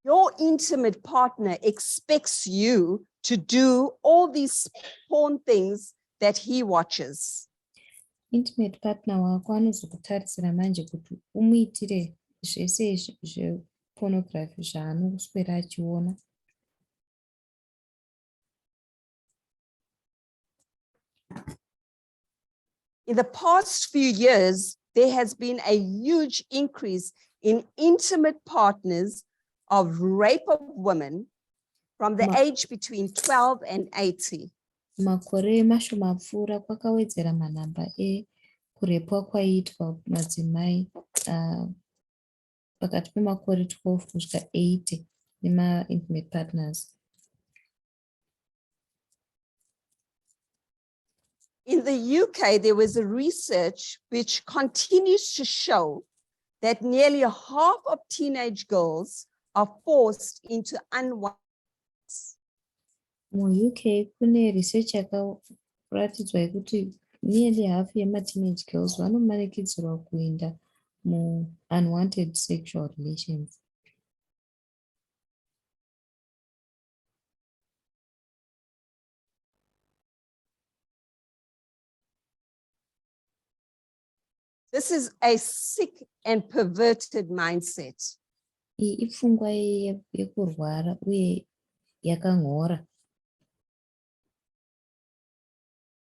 your intimate partner expects you to do all these porn things that he watches. Intimate partner wako anozokutarisira manje kuti umuitire zvese pornography zvaanoswera achiona. In the past few years, there has been a huge increase in intimate partners of rape of women from the age between 12 and 80. Makore mashoma apfuura kwakawedzera manhamba ekurepwa kwaiitwa madzimai pakati pemakore 12 kusvika 80 nema-intimate partners. In the UK, there was a research which continues to show that nearly half of teenage girls are forced into unwanted. MuUK kune research yakaratidzwa yekuti nearly half yema-teenage girls vanomanikidzirwa kuenda mu-unwanted sexual relations. This is a sick and perverted mindset. Iyi ipfungwa yekurwara uye yakanhora.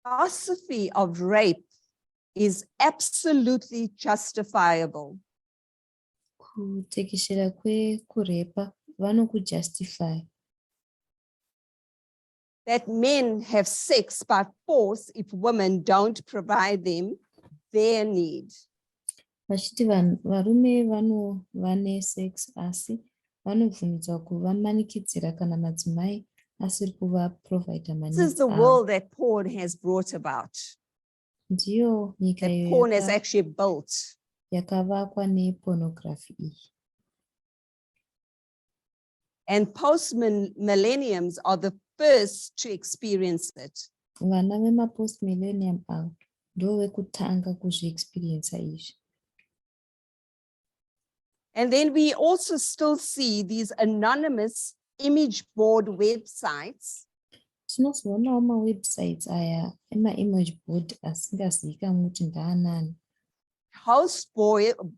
Philosophy of rape is absolutely justifiable. Kutekeshera kwekurepa vanokujustify. That men have sex by force if women don't provide them their need. Vachiti varume vanova nesex asi vanobvumidzwa kuvamanikidzira kana madzimai asiri kuvaprovida This is the world that porn has brought about. Ndiyo nyika That porn has actually built. yakavakwa nepornography iyi. And post-millenniums are the first to experience it. Vana vema-post-millennium ava ndovekutanga kuzviexperiensa izvi. And then we also still see these anonymous image board websites. Tinozoonawo mawebsites aya ema-image board asingazivikanwi kuti ndaanani. Host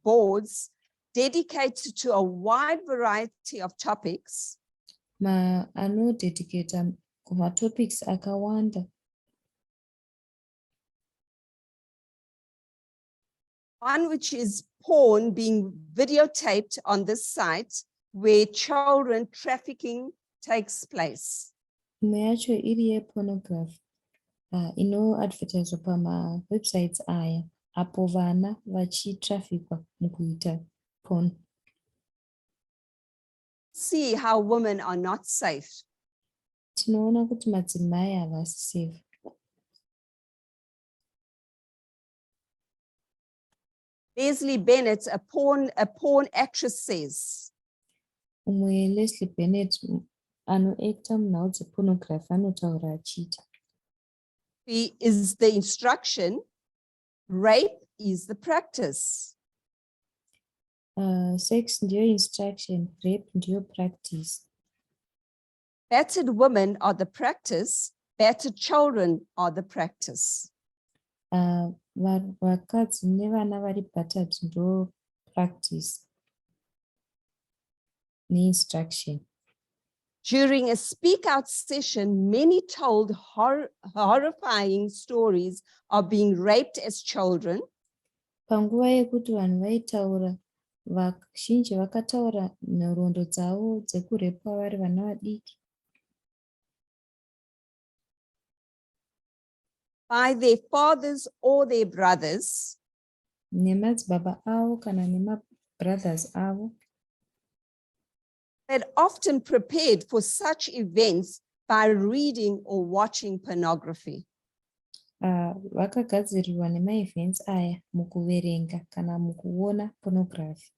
boards dedicated to a wide variety of topics. Anodedicata kumatopics akawanda. One which is porn being videotaped on this site where children trafficking takes place. Imwe yacho iri yepornography inoadvertiswa pamawebsites aya apo vana vachitrafikwa mukuita porn. See how women are not safe. Tinoona kuti madzimai havasi safe. Leslie Bennett, a porn actress, says, Umwe Leslie Bennett anoacta munhau dzepornography anotaura achiti, is the instruction, rape is the practice. Sex ndiyo instruction, rape ndiyo practice. Battered women are the practice, battered children are the practice. Vakadzi nevana vari battered ndo practice ne-instruction. During a speak out session, many told horrifying stories of being raped as children. Panguva yekuti vanhu vaitaura, vazhinji vakataura nhoroondo dzavo dzekurepwa vari vana vadiki. By their fathers or their brothers. Nemadzibaba avo kana nemabrothers avo. Had often prepared for such events by reading or watching pornography. Vakagadzirirwa nema-events aya mukuverenga kana mukuona pornography.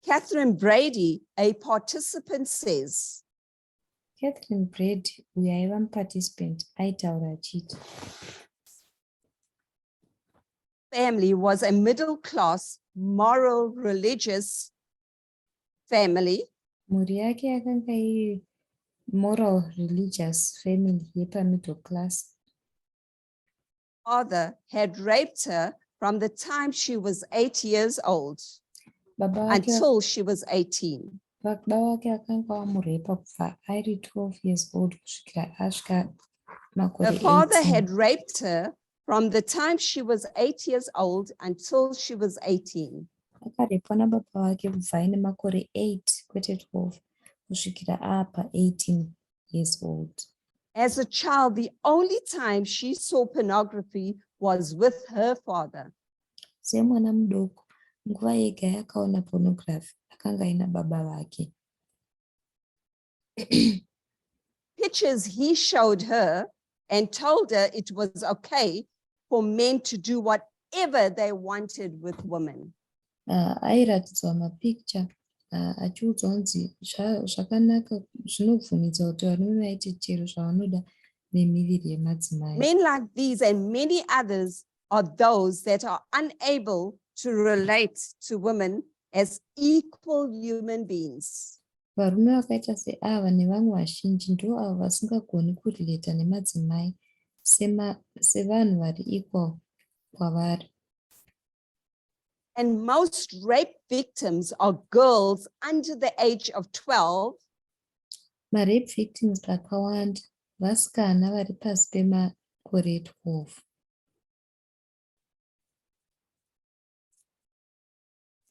Catherine Brady, a participant, says, Catherine Brady, uyo aiva muparticipant, aitaura achiti, family was a middle-class, moral, religious family. Mhuri yake yakanga iri moral, religious family yepa middle class. Father had raped her from the time she was 8 years old. Baba wake until she was 18. baba wake akanga wamurepa kubva ari 12 years old kusvikira asvika Her makore father 18. had raped her from the time she was 8 years old until she was 18. Akarepwa nababa vake kubva aine makore 8 kwete 12 kusvikira apa 18 years old. As a child, the only time she saw pornography was with her father. Semwana mudoko nguva yega yakaona pornography akanga aina baba vake. Pictures he showed her and told her it was okay for men to do whatever they wanted with women. Airatidzwa mapicture achiudzwa kunzi zvakanaka zvinobvumidza kuti varume vaite chero zvavanoda nemiviri yemadzimai. Men like these and many others are those that are unable to relate to women as equal human beings. Varume vakaita seava nevamwe vazhinji ndo avo vasingagoni kurileta nemadzimai sevanhu vari equal kwavari. And most rape victims are girls under the age of 12. Marape victims vakawanda vasikana vari pasi pemakore 12.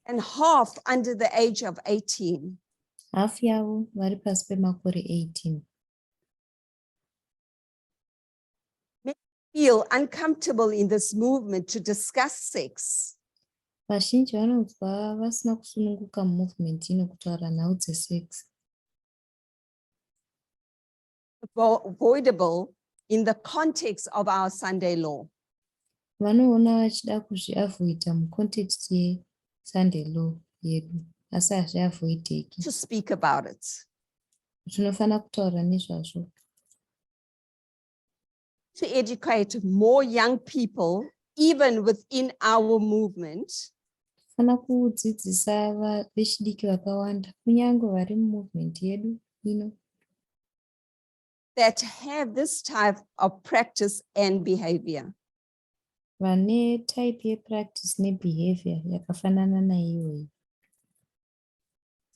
And half under the age of 18. Hafu yavo vari pasi pemakore 18. Men feel uncomfortable in this movement to discuss sex. Vazhinji vanonzwa vasina kusununguka movement ino kutaura nhau dzesex. Avoidable in the context of our Sunday law. Vanoona vachida kuzviavoida mucontext yeSunday law yedu, asi hazviavoideki. To speak about it. Tinofana kutaura nezvazvo. To educate more young people, even within our movement. Fana kudzidzisa vechidiki vakawanda kunyange vari mumovement yedu ino. That have this type of practice and behavior. Vane type yepractice nebehavior yakafanana naiyoyi.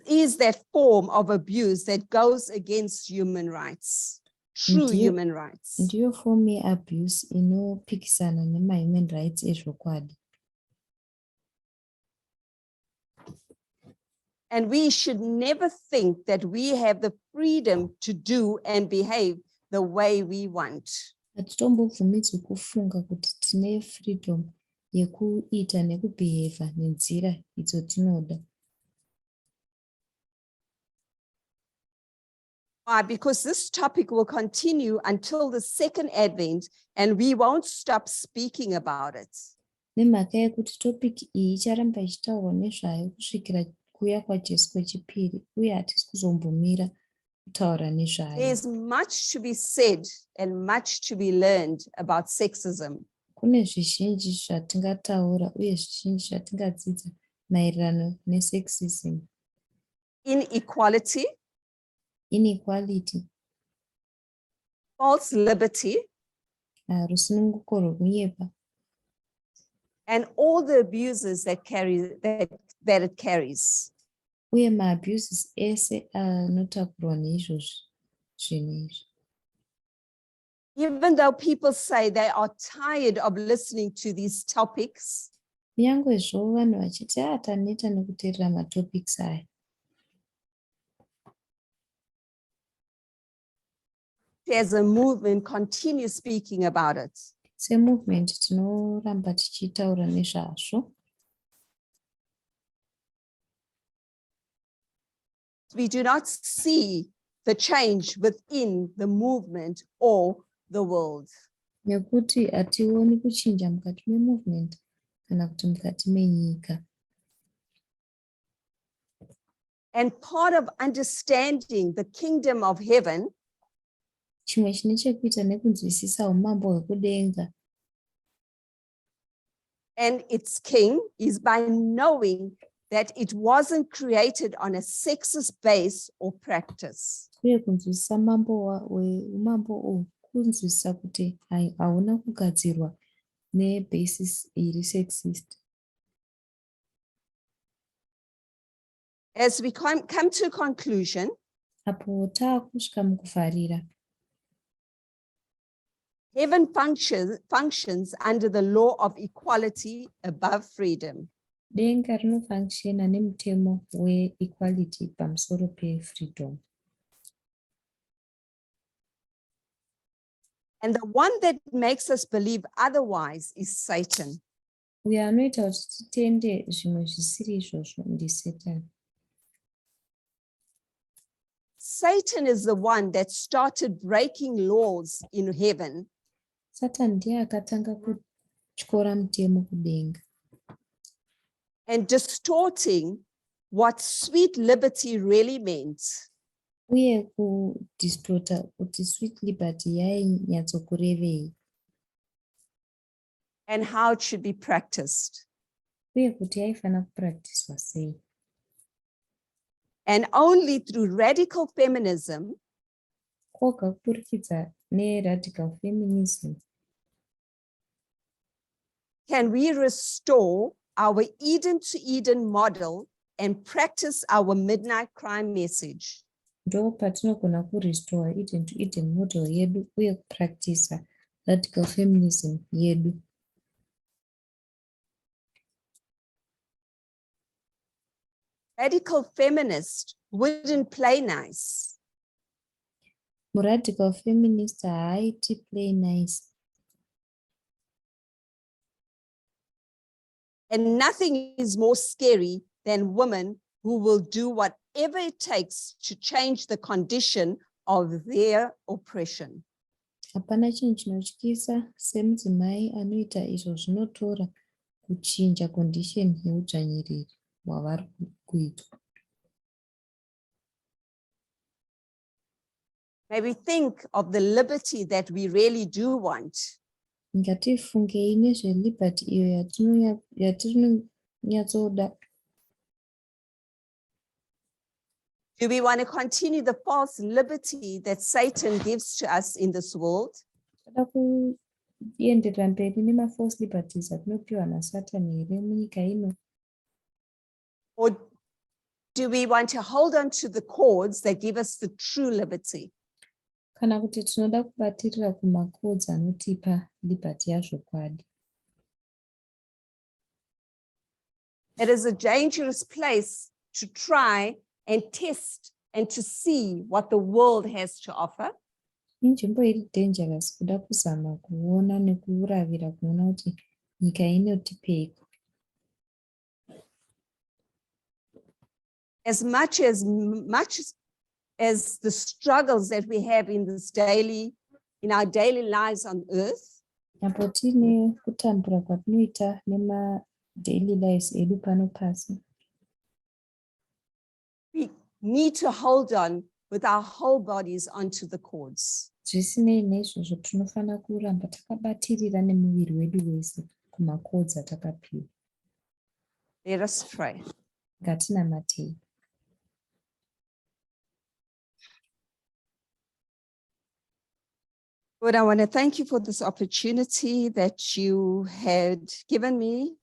Is that form of abuse that goes against human rights, true human rights. Ndiyo form yeabuse inopikisana nemahuman rights ezvokwadi. And we should never think that we have the freedom to do and behave the way we want. Hatitombobvumidzwi kufunga kuti tine freedom yekuita nekubehave nenzira idzo tinoda. Why? Because this topic will continue until the second advent and we won't stop speaking about it. Nemhaka yekuti topic iyi icharamba ichitaurwa nezvayo kusvikira kuuya kwaJesu kwechipiri uye hatisi kuzombomira kutaura nezvayo. There's much to be said and much to be learned about sexism. Kune zvizhinji zvatingataura uye zvizhinji zvatingadzidza maererano nesexism. Inequality, Inequality, false liberty, rusununguko rwemanyepo, and all the abuses that it carries. uye maabuses ese anotakurwa neizvozvi zvinhu izvi. Even though people say they are tired of listening to these topics, Kunyange zvo vanhu vachiti taneta nekuteerera matopics aya. as a movement, continue speaking about it. Semovement tinoramba tichitaura nezvazvo. We do not see the change within the movement or the world. Nekuti hationi kuchinja mukati memovement kana kuti mukati menyika. And part of understanding the kingdom of heaven Chimwe chine chekuita nekunzwisisa umambo hwekudenga and its king is by knowing that it wasn't created on a sexist base or practice. Uye kunzwisisa umambo uhu kunzwisisa kuti hauna kugadzirwa nebasis iri sexist. As we come to conclusion, Apo taakusvika mukuvharira, heaven functions under the law of equality above freedom. denga rinofunctiona nemutemo weequality pamusoro pefreedom. And the one that makes us believe otherwise is Satan. Uyo anoita kuti titende zvimwe zvisiri izvozvo ndiSatani. Satan is the one that started breaking laws in heaven Satani ndiye akatanga kutyora mutemo kudenga and distorting what sweet liberty really meant. uye kudistota kuti sweet liberty yainyatsokurevei And how it should be practiced. uye kuti yaifana kupraktiswa sei. And only through radical feminism Kwoga kupurikidza neradical feminism can we restore our Eden to Eden model and practice our midnight crime message. ndo patinogona kurestore Eden to Eden model yedu uye kupraktisa radical feminism yedu. Radical feminist wouldn't play nice. Radical feminist haaiti play nice. And nothing is more scary than women who will do whatever it takes to change the condition of their oppression. Hapana chinhu chinotyisa semudzimai anoita izvo zvinotora kuchinja condition yeudzvanyiriri hwavari kuitwa. Maybe think of the liberty that we really do want. Ngatifungei nezveliberty iyo yatinonyatsoda. Do we want to continue the false liberty that Satan gives to us in this world? Toda kuenderera mberi nemafalse liberties atinopiwa naSatani here munyika ino? Or do we want to hold on to the cords that give us the true liberty? Kana kuti tinoda kubatirira kumacodes anotipa liberty yazvokwadi. It is a dangerous place to try and test and to see what the world has to offer. Inzvimbo iri dangerous kuda kuzama kuona nekuravira kuona kuti nyika inotipeiko. As much as the struggles that we have in our daily lives on earth, Apo tine kutambura kwatinoita daily lives edu pano pasi. we need to hold on with our whole bodies onto the cords. Zvisinei neizvozvo tinofana kuramba takabatirira nemuviri wedu wese kumacodes atakapiwa. Let us pray. Ngatinamatei. Lord, I want to thank you for this opportunity that you had given me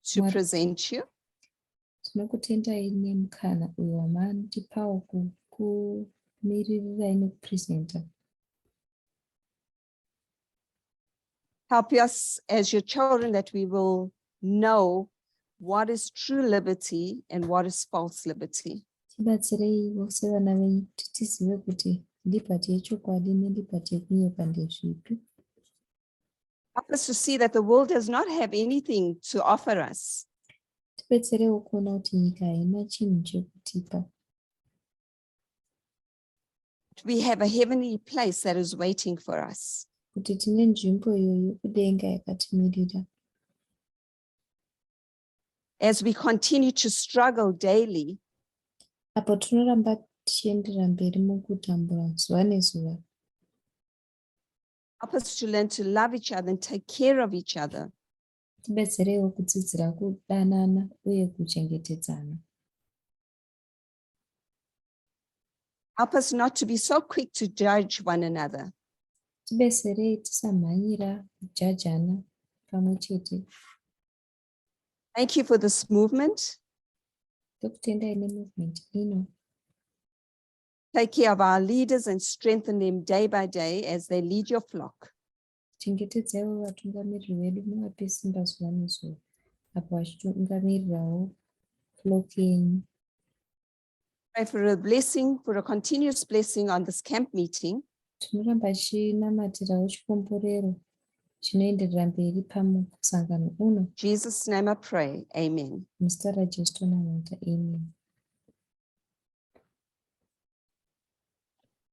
to What? present you. Tinokutendai nemukana uyo wamandipawo kumiririrai nekupresenta. Help us as your children that we will know what is true liberty and what is false liberty. Tibatsirei vose vana venyu kuti tizive kuti liberty yechokwadi neliberty yekunyepa ndezvipi. Help us to see that the world does not have anything to offer us. Tibetserewo kuona kuti nyika haina chinhu chekutipa. We have a heavenly place that is waiting for us. Kuti tine nzvimbo iyo yokudenga yakatimirira. As we continue to struggle daily, Apo tinoramba tichienderera mberi mukutambura zuva nezuva. help us to learn to love each other and take care of each other. Tibetserewo kudzidzira kudanana uye kuchengetedzana. Help us not to be so quick to judge one another. Tibetserei tisamhanyira kujajana pamwe chete. Thank you for this movement. Tokutendai nemovement ino. Take care of our leaders and strengthen them day by day as they lead your flock. Chengetedzaiwo vatungamiriri vedu muvape simba zuva nezuva apo vachitungamirirawo flock yenyu. Pray for a blessing, for a continuous blessing on this camp meeting. Tinoramba chinamatirawo chikomborero chinoenderera mberi pamusangano uno. In Jesus' name I pray. Amen. Muzita raJesu tonamata. Amen.